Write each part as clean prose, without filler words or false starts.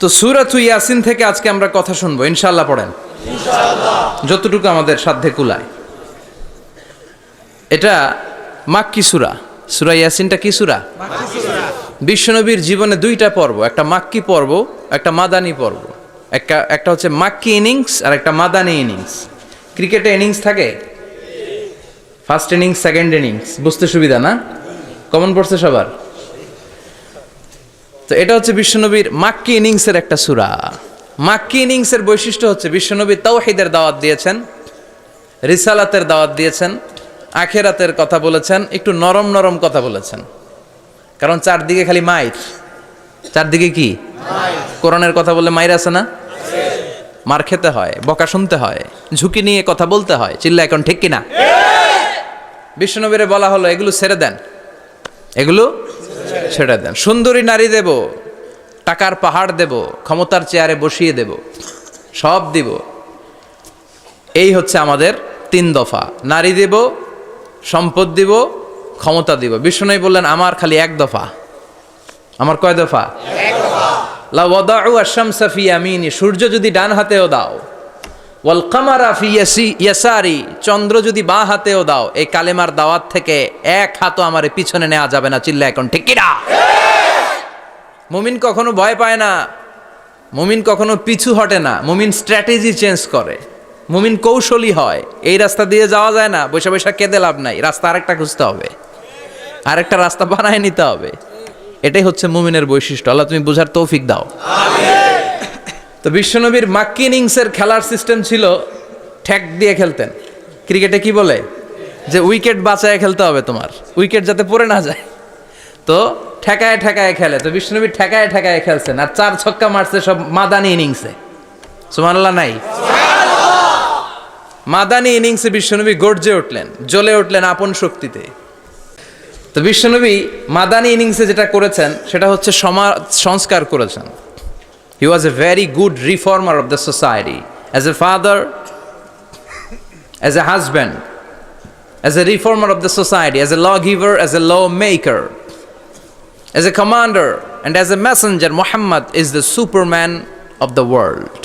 তো সূরাতু ইয়াসিন থেকে আজকে আমরা কথা শুনবো, ইনশাআল্লাহ। পড়েন ইনশাআল্লাহ, যতটুকু আমাদের সাধ্যে কুলায়। এটা মাক্কি সূরা। সূরা ইয়াসিনটা কি সূরা? মাক্কি সূরা। বিশ্বনবীর জীবনে দুইটা পর্ব, একটা মাক্কি পর্ব, একটা মাদানী পর্ব। একটা হচ্ছে মাক্কি ইনিংস আর একটা মাদানী ইনিংস। ক্রিকেটে ইনিংস থাকে, ফার্স্ট ইনিংস, সেকেন্ড ইনিংস, বুঝতে সুবিধা না? কমন পড়ছে সবার? তো এটা হচ্ছে বিশ্বনবীর মাক্কি ইনিংসের একটা সূরা। মাক্কি ইনিংসের বৈশিষ্ট্য হচ্ছে বিশ্বনবী তাওহীদের দাওয়াত দিয়েছেন, রিসালাতের দাওয়াত দিয়েছেন, আখিরাতের কথা বলেছেন, একটু নরম নরম কথা বলেছেন। কারণ চারদিকে খালি মাইর, চারদিকে কি কোরআনের কথা বললে মাইর আছে না? মার খেতে হয়, বকা শুনতে হয়, ঝুঁকি নিয়ে কথা বলতে হয়। চিল্লা এখন ঠিক কিনা? বিশ্বনবীরে বলা হলো এগুলো ছেড়ে দেন, এগুলো ছেড়ে দেন। সুন্দরী নারী দেব, টাকার পাহাড় দেব, ক্ষমতার চেয়ারে বসিয়ে দেব, সব দিব। এই হচ্ছে আমাদের 3 দফা। নারী দেব, সম্পদ দিব, ক্ষমতা দিব। বিষ্ণু বললেন আমার খালি 1 দফা। আমার কয় দফা? 1 দফা। লা ওয়াদাউ আশ-শামসা ফি ইয়ামিনি, সূর্য যদি ডান হাতেও দাও, ওয়াল কামারা ফি ইয়াসারি, চন্দ্র যদি বাঁ হাতেও দাও, এই কালেমার দাওয়াত থেকে 1 হাতও আমারে পিছনে নেওয়া যাবে না। চিল্লা এখন ঠিক কিনা? মুমিন কখনো ভয় পায় না, মুমিন কখনো পিছু হটে না, মুমিন স্ট্র্যাটেজি চেঞ্জ করে, মুমিন কৌশলী হয়। এই রাস্তা দিয়ে যাওয়া যায় না, বৈশা বৈশা কেঁদে লাভ নাই, রাস্তা আরেকটা খুঁজতে হবে, আরেকটা রাস্তা বানায় নিতে হবে। এটাই হচ্ছে মুমিনের বৈশিষ্ট্য। আল্লাহ তুমি বুঝার তৌফিক দাও। তো বিশ্বনবীর মাক্কি ইনিংসের খেলার সিস্টেম ছিল ঠ্যাক দিয়ে খেলতেন। ক্রিকেটে কি বলে যে উইকেট বাঁচায় খেলতে হবে, তোমার উইকেট যাতে পড়ে না যায়, তো ঠেকায় ঠেকায় খেলে। তো বিশ্বনবী ঠেকায় ঠেকায় খেলছেন, আর 4 ছক্কা মারছে সব মাদানী ইনিংসে। সুবহানাল্লাহ নাই? মাদানী ইনিংসে বিশ্বনবী গর্জে উঠলেন, জ্বলে উঠলেন আপন শক্তিতে। তো বিশ্বনবী মাদানী ইনিংসে যেটা করেছেন সেটা হচ্ছে সমাজ সংস্কার করেছেন। He was a very good reformer of the society. As a father, as a husband, as a reformer of the society, as a lawgiver, as a lawmaker, as a commander, and as a messenger, Muhammad is the superman of the world.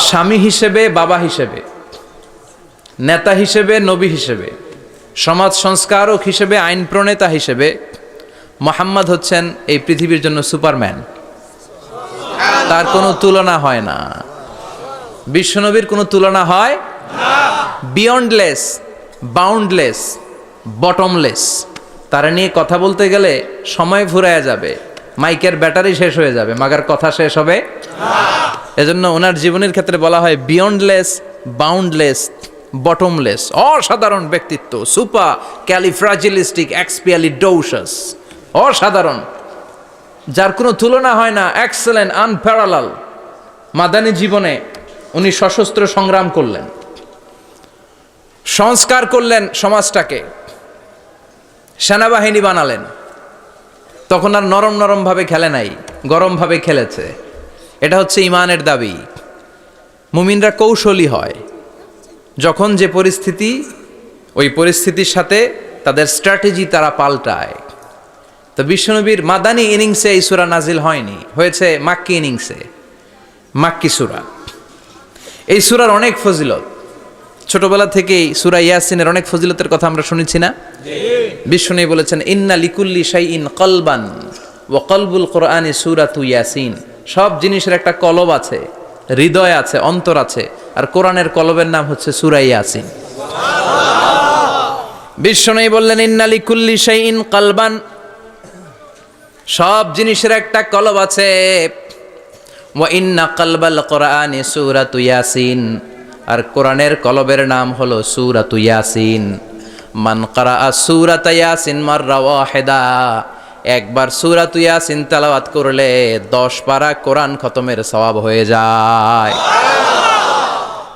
স্বামী হিসেবে, বাবা হিসেবে, নেতা হিসেবে, নবী হিসেবে, সমাজ সংস্কারক হিসেবে, আইন প্রণেতা হিসেবে মুহাম্মদ হচ্ছেন এই পৃথিবীর জন্য সুপারম্যান। তার কোনো তুলনা হয় না, বিশ্বনবীর কোনো তুলনা হয় না। Beyondless, boundless, bottomless. তারা নিয়ে কথা বলতে গেলে সময় ফুরায় যাবে, মাইকের ব্যাটারি শেষ হয়ে যাবে, মাগার কথা শেষ হবে না। এজন্য ওনার জীবনের ক্ষেত্রে বলা হয় বিয়ন্ডলেস, বাউন্ডলেস, বটমলেস। অসাধারণ ব্যক্তিত্ব, সুপার ক্যালিফ্রাজিলিস্টিক এক্সপিয়ালিডোসাস, অসাধারণ, যার কোনো তুলনা হয় না, এক্সেলেন্ট, আনপ্যারালাল। মাদানী জীবনে উনি সশস্ত্র সংগ্রাম করলেন, সংস্কার করলেন সমাজটাকে, সেনাবাহিনী বানালেন। তখন আর নরম নরম ভাবে খেলে নাই, গরম ভাবে খেলেছে। এটা হচ্ছে ইমানের দাবি। মুমিনরা কৌশলী হয়, যখন যে পরিস্থিতি, ওই পরিস্থিতির সাথে তাদের স্ট্র্যাটেজি তারা পাল্টায়। তো বিশ্বনবীর মাদানী ইনিংসে এই সূরা নাজিল হয়নি, হয়েছে মাক্কি ইনিংসে, মাক্কি সূরা। এই সূরার অনেক ফজিলত, ছোটবেলা থেকেই সূরা ইয়াসিনের অনেক ফজিলতের কথা আমরা শুনেছি না? বিশ্বনবী বলেছেন ইন্না লিকুল্লি শাইইন কলবান ওয়া কলবুল কোরআনি সূরাতু ইয়াসিন। সব জিনিসের একটা কলব আছে, হৃদয় আছে, অন্তর আছে, আর কোরআনের কলবের নাম হচ্ছে সূরা ইয়াসিন। বিশ্বনবী বললেন ইন্না লিকুল্লি শাইইন কলবান, সব জিনিসের একটা কলব আছে। ওয়া ইন্না কলবাল কোরআনি সূরাতু ইয়াসিন, আর কোরআনের কলবের নাম হলো সূরাতু ইয়াসিন। মান ক্বারাআ সূরাতা ইয়াসিন মাররা ওয়াহিদা, একবার সূরাতু ইয়াসিন তেলাওয়াত করলে 10 পারা কোরআন খতমের সওয়াব হয়ে যায়।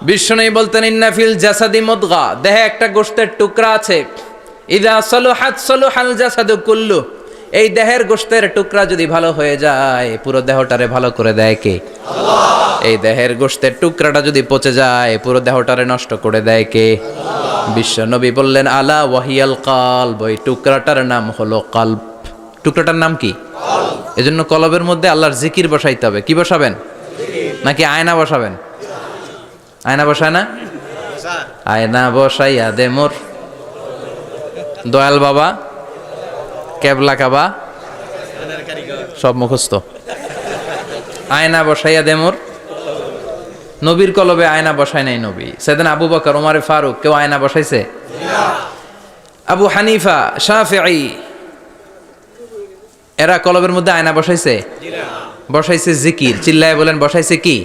বিশ্বনবী বলতেন ইন্না ফিল জাসাদি মুদগা, দেহে একটা গোশতের টুকরা আছে, ইযা সালুহাত সালুহাল জাসাদু কুল্লু, এই দেহের গোশতের টুকরা যদি ভালো হয়ে যায়, পুরো দেহটারে ভালো করে দেয় কে? আল্লাহ। এই দেহের গোশতের টুকরাটা যদি পচে যায়, পুরো দেহটারে নষ্ট করে দেয় কে? আল্লাহ। বিশ্বনবী বললেন আলা ওয়াহিয়াল কলব, ওই টুকরাটার নাম হলো কলব। টুকরাটার নাম কি? এজন্য কলবের মধ্যে আল্লাহর জিকির বসাইতে হবে। কি বসাবেন? নাকি আয়না বসাবেন? আয়না বসায় না? আয়না বসাইয়া দে মোর দয়াল বাবা, কেবলা কাবা, সব মুখস্থ। আয়না বসাইয়া দে মোর। নবীর কলবে আয়না বসায় নাই নবী। সেদিন আবু বকর, ওমর ফারুক কেউ আয়না বসাইছে? আবু হানিফা, শাফিঈ এরা কলবের মধ্যে আয়না বসাইছে? বসাইছে জিকির। চিল্লায় বলেন বসাইছে কি?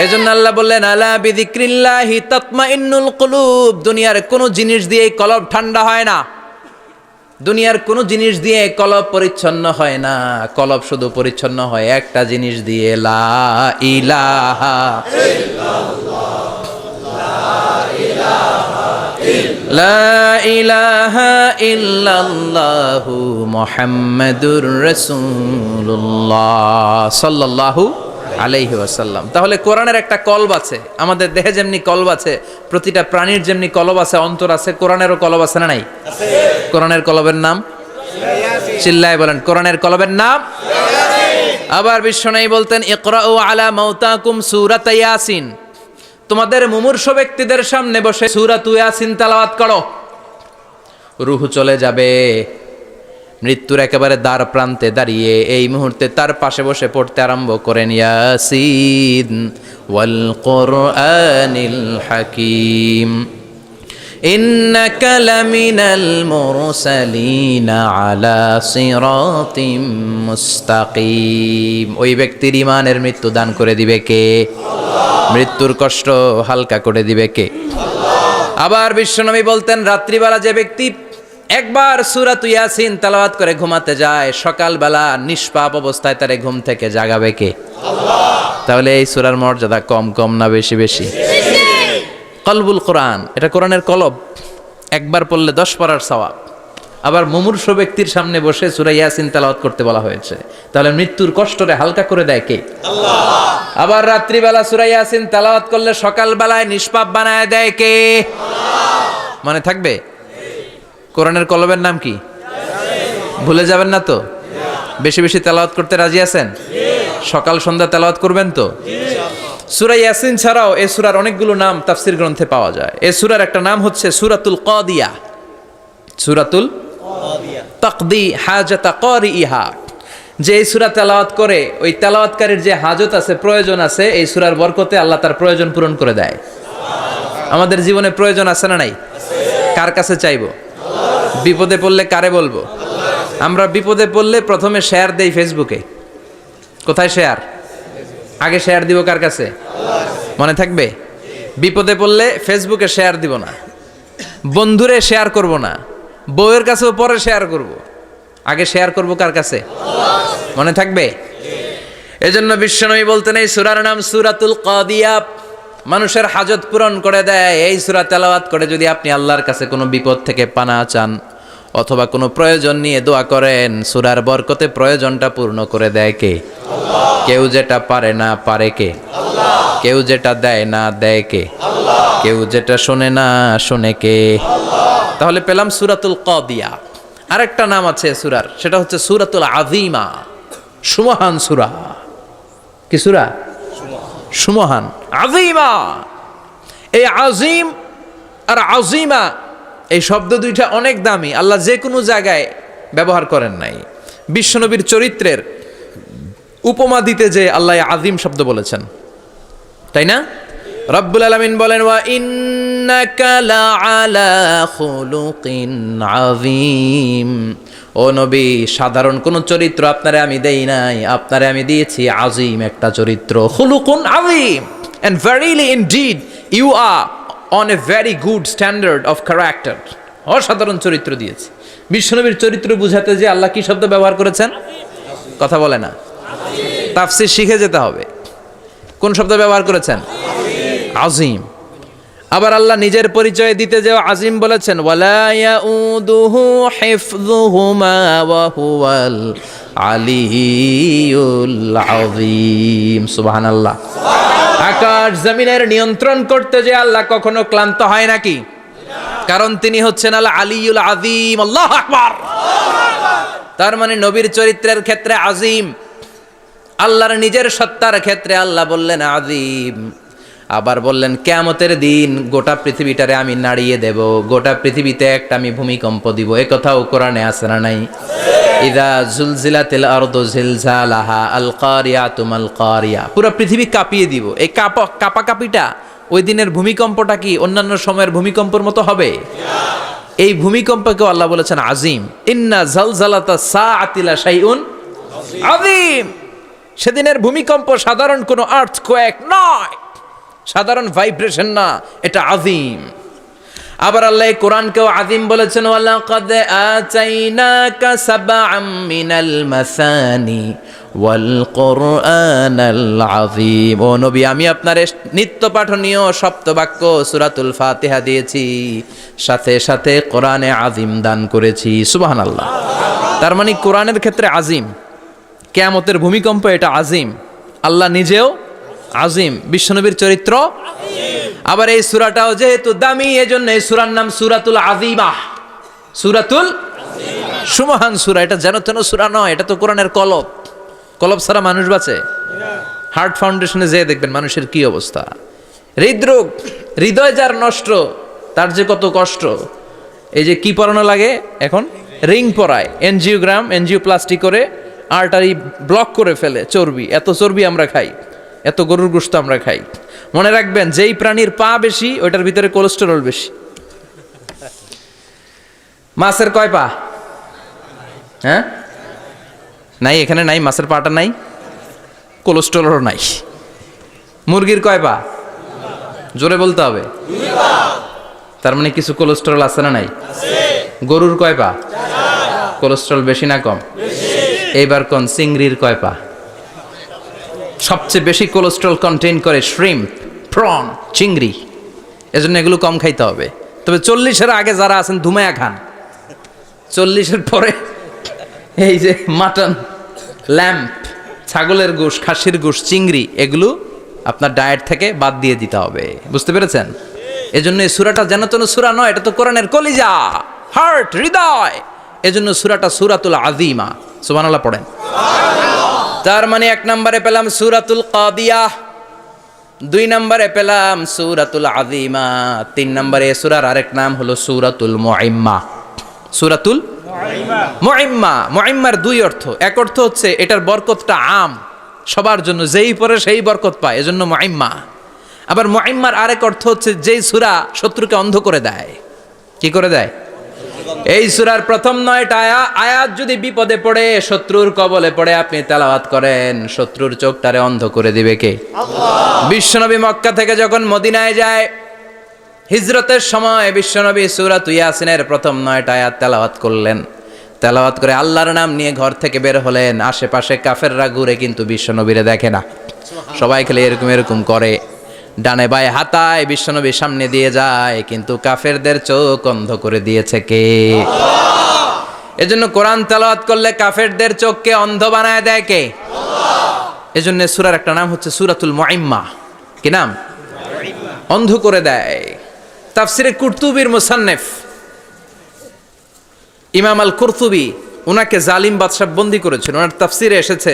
এজন্য আল্লাহ বললেন আলা বিযিক্রিল্লাহি তাতমাইন্নুল কুলুব। দুনিয়ার কোনো জিনিস দিয়ে কলব ঠান্ডা হয় না, দুনিয়ার কোনো জিনিস দিয়ে কলব পরিচ্ছন্ন হয় না। কলব শুধু পরিচ্ছন্ন হয় একটা জিনিস দিয়ে, লা ইলাহা লা ইলাহা ইল্লাল্লাহু মুহাম্মাদুর রাসূলুল্লাহ সাল্লাল্লাহু আলাইহি ওয়াসাল্লাম। তাহলে কোরআনের একটা কলব আছে। আমাদের দেহে যেমনি কলব আছে, প্রতিটা প্রাণীর যেমনি কলব আছে, অন্তর আছে, কোরআনেরও কলব আছে না নাই? কোরআনের কলবের নাম? চিল্লায় বলেন কোরআনের কলবের নাম। আবার বিশ্বনবী বলতেন ইকরাউ আলা মাউতাকুম সূরাত ইয়াসিন। তোমাদের মুমূর্ষু ব্যক্তিদের সামনে বসে সূরাত ইয়াসিন তেলাওয়াত করো। রূহ চলে যাবে, মৃত্যুর একেবারে দ্বার প্রান্তে দাঁড়িয়ে এই মুহূর্তে তার পাশে বসে পড়তে আরম্ভ করেন ইয়াসিন ওয়াল কুরআনিল হাকীম ইন্নাকা লামিনাল মুরসালিনা আলা সিরাতিম মুস্তাকিম। ওই ব্যক্তির ঈমানের মৃত্যু দান করে দিবে কে? মৃত্যুর কষ্ট হালকা করে দিবে কে? আবার বিশ্বনবী বলতেন রাত্রিবেলা যে ব্যক্তি একবার সূরা ইয়াসিন তেলাওয়াত করে ঘুমাতে যায়, সকালবেলা নিষ্পাপ অবস্থায় তারে ঘুম থেকে জাগাবে কে? তাহলে এই সূরার মর্যাদা কম কম না বেশি বেশি? কলবুল কোরআন, এটা কোরআনের কলব। একবার পড়লে 10 পড়ার সওয়াব। আবার মুমূর্ষু ব্যক্তির সামনে বসে সূরা ইয়াসিন তেলাওয়াত করতে বলা হয়েছে। তাহলে মৃত্যুর কষ্টরে হালকা করে দেয় কে? আল্লাহ। আবার রাত্রিবেলা সূরা ইয়াসিন তেলাওয়াত করলে সকালবেলায় নিষ্পাপ বানায় দেয় কে? আল্লাহ। মনে থাকবে? কোরআনের কলবের নাম কি? ভুলে যাবেন না তো? বেশি বেশি তেলাওয়াত করতে রাজি আছেন? সকাল সন্ধ্যা তেলাওয়াত করবেন তো? সূরা ইয়াসিন ছাড়াও এই সূরার অনেকগুলো নাম তাফসীর গ্রন্থে পাওয়া যায়। এই সূরার একটা নাম হচ্ছে সূরাতুল কাদিয়া। সূরাতুল তাকদি হাজাতা কারিইহা। যে এই সূরা তেলাওয়াত করে ওই তেলাওয়াতকারীর যে হাজত আছে, প্রয়োজন আছে, এই সূরার বরকতে আল্লাহ তার প্রয়োজন পূরণ করে দেয়। আমাদের জীবনে প্রয়োজন আছে না নাই? কার কাছে চাইবো? বিপদে পড়লে কারে বলবো? আমরা বিপদে পড়লে প্রথমে শেয়ার দেই ফেসবুকে। কোথায় শেয়ার? আগে শেয়ার দিব কার কাছে? মনে থাকবে? বিপদে পড়লে ফেসবুকে শেয়ার দিব না, বন্ধুরে শেয়ার করব না, বউয়ের কাছেও পরে শেয়ার করব, আগে শেয়ার করব কার কাছে? মনে থাকবে? এজন্য বিশ্বনবী বলতেন এই সূরার নাম সূরাতুল কাদিয়া। মানুষের হাজত পূরণ করে দেয়। এই সূরা তেলাওয়াত করে যদি আপনি আল্লাহর কাছে কোনো বিপদ থেকে পানা চান অথবা কোনো প্রয়োজন নিয়ে দোয়া করেন, সূরার বরকতে প্রয়োজনটা পূর্ণ করে দেয় কে? আল্লাহ। কেউ যেটা পারে না পারে কে? আল্লাহ। কেউ যেটা দেয় না দেয় কে? আল্লাহ। কেউ যেটা শোনে না শোনে কে? আল্লাহ। তাহলে পেলাম সূরাতুল কাদিয়া। আরেকটা নাম আছে সূরার, সেটা হচ্ছে সূরাতুল আযীমা। সুমহান সূরা। কি সূরা? সুমহান, আযীমা। এই আযীম আর আযীমা এই শব্দ দুইটা অনেক দামি। আল্লাহ যে কোনো জায়গায় ব্যবহার করেন নাই। বিশ্বনবীর চরিত্রের উপমা দিতে যে আল্লাহ আযীম শব্দ বলেছেন, তাই না? রব্বুল আলামিন বলেন ওয়া ইন্নাকা লাআলা খুলুকিন আযীম। ও নবী, সাধারণ কোন চরিত্র আপনারে আমি দেই নাই, আপনারে আমি দিয়েছি আযীম একটা চরিত্র। খুলুকুন আযীম, and verily indeed you are on a very good standard of character. অসাধারণ চরিত্র দিয়েছি। বিশ্বনবীর চরিত্র বুঝাতে যে আল্লাহ কি শব্দ ব্যবহার করেছেন? কথা বলে না। তাফসীর শিখে যেতে হবে। কোন শব্দ ব্যবহার করেছেন? আযীম। আবার আল্লাহ নিজের পরিচয় দিতে যে আযীম বলেছেন, ওয়ালা ইয়াউদুহু হিফযুহুমা ওয়া হুয়াল আলিয়্যুল আযীম। সুবহানাল্লাহ। আকাশ জমিনের নিয়ন্ত্রণ করতে যে আল্লাহ কখনো ক্লান্ত হয় নাকি? কারণ তিনি হচ্ছেন আল আলিয়্যুল আযীম। আল্লাহু আকবার। তার মানে নবীর চরিত্রের ক্ষেত্রে আজিম, আল্লাহর নিজের সত্তার ক্ষেত্রে আল্লাহ বললেন আজিম। আবার বললেন কিয়ামতের দিন গোটা পৃথিবীটারে আমি নাড়িয়ে দেব, গোটা পৃথিবীতে একটা আমি ভূমিকম্প দিব। এ কথাও কোরআনে আছে না নাই? ইযা জুলজিলাতিল আরদু জিলজালাহা আল কারিয়াতু মাল কারিয়া, পুরো পৃথিবী কাঁপিয়ে দিব। এই কাঁপাকাঁপিটা ওই দিনের ভূমিকম্পটা কি অন্যান্য সময়ের ভূমিকম্পের মতো হবে? এই ভূমিকম্পকে আল্লাহ বলেছেন আজিম। ইন্না জালজালাতা সাআতি লা শাইউন আযীম। সেদিনের ভূমিকম্প সাধারণ কোনো আর্থকোয়েক নয়, সাধারণ ভাইব্রেশন না, এটা আজিম। আবার আল্লাহ কোরআনকেও আজিম বলেছেন, ওয়ালাকাদ আতাইনাকা সাবআম মিনাল মাসানি ওয়াল কুরআনাল আযীম। ও নবী, আমি আপনার নিত্য পাঠনীয় সপ্তবাক্য সূরাতুল ফাতিহা দিয়েছি, সাথে সাথে কোরআনে আজিম দান করেছি। সুবহানাল্লাহ। তার মানে কোরআনের ক্ষেত্রে আজিম, কিয়ামতের ভূমিকম্প এটা আজিম, আল্লাহ নিজেও আজিম, বিশ্বনবীর চরিত্র। আবার এই সূরাটাও যেহেতু দামি, এজন্য এই সূরার নাম সূরাতুল আযীমাহ, সূরাতুল সুমহান সূরা। এটা যেন তেন সূরা নয়, এটা তো কোরআনের কলব। কলব ছাড়া মানুষ বাঁচে? হার্ট ফাউন্ডেশনে যেয়ে দেখবেন মানুষের কি অবস্থা। হৃদরোগ, হৃদয় যার নষ্ট, তার যে কত কষ্ট। এই যে কি পরানো লাগে এখন, রিং পরায়, এনজিওগ্রাম, এনজিওপ্লাস্টি করে আর্টারি ব্লক করে ফেলে। চর্বি, এত চর্বি আমরা খাই, এত গরুর গোশত আমরা খাই। মনে রাখবেন, যেই প্রাণীর পা বেশি ওইটার ভিতরে কোলেস্টেরল বেশি। মাছের কয় পা? হ্যাঁ, নাই, এখানে নাই, মাছের পাটা নাই, কোলেস্টেরলও নাই। মুরগির কয় পা? জোরে বলতে হবে। তার মানে কিছু কোলেস্টেরল আছে না নাই? গরুর কয় পা? কোলেস্টেরল বেশি না কম? এইবার কোন চিংড়ির কয় পা? সবচেয়ে বেশি কোলেস্টেরল কন্টেইন করে শ্রিম্প, প্রন, চিংড়ি। এজন্য এগুলো কম খাইতে হবে। তবে 40-এর আগে যারা আছেন ধুমায়া খান, 40-এর পরে এই যে মাটন, ল্যাম্প, ছাগলের গোশ, খাসির গোশ, চিংড়ি, এগুলো আপনার ডায়েট থেকে বাদ দিয়ে দিতে হবে। বুঝতে পেরেছেন? এজন্য এই সূরাটা যেন তেন সূরা নয়, এটা তো কোরআনের কলিজা, হার্ট, হৃদয়। এজন্য সূরাটা সূরাতুল আযীমা। সুবহানাল্লাহ পড়েন। তার মানে 1 নম্বরে পেলাম সূরাতুল কাদিয়াহ, 2 নম্বরে পেলাম সূরাতুল আযীমা, 3 নম্বরে সূরার আরেক নাম হলো সূরাতুল মুইম্মা। সূরাতুল মুইম্মা। মুইম্মার 2 অর্থ। এক অর্থ হচ্ছে এটার বরকতটা আম, সবার জন্য, যেই পড়ে সেই বরকত পায়, এজন্য মুইম্মা। আবার মুইম্মার আরেক অর্থ হচ্ছে যেই সূরা শত্রুকে অন্ধ করে দেয়। কি করে দেয়? এই সূরার প্রথম 9টা আয়াত যদি বিপদে পড়ে, শত্রুর কবলে পড়ে আপনি তেলাওয়াত করেন, শত্রুর চোখটারে অন্ধ করে দিবে কে? আল্লাহ। বিশ্বনবী মক্কা থেকে যখন মদিনায় যায়, হিজরতের সময় বিশ্বনবী সূরাতুল ইয়াসিনের প্রথম 9টা আয়াত তেলাওয়াত করলেন। তেলাওয়াত করে আল্লাহর নাম নিয়ে ঘর থেকে বের হলেন। আশেপাশে কাফেররা ঘুরে কিন্তু বিশ্বনবীরে দেখে না, সবাই খেলে এরকম এরকম করে, ডানে বায়ে হাতায়, বিশ্বনবী সামনে দিয়ে যায়, কিন্তু কাফেরদের চোখ অন্ধ করে দিয়েছে কে? আল্লাহ। এজন্য কোরআন তেলাওয়াত করলে কাফেরদের চোখকে অন্ধ বানায় দেয় কে? আল্লাহ। এজন্য সূরার একটা নাম হচ্ছে সূরাতুল মুইম্মা। কি নাম? অন্ধ করে দেয়। তাফসিরে কুরতুবির মুসান্নিফ ইমাম আল কুরতুবি, উনাকে জালিম বাদশা বন্দী করেছিল। ওনার তাফসিরে এসেছে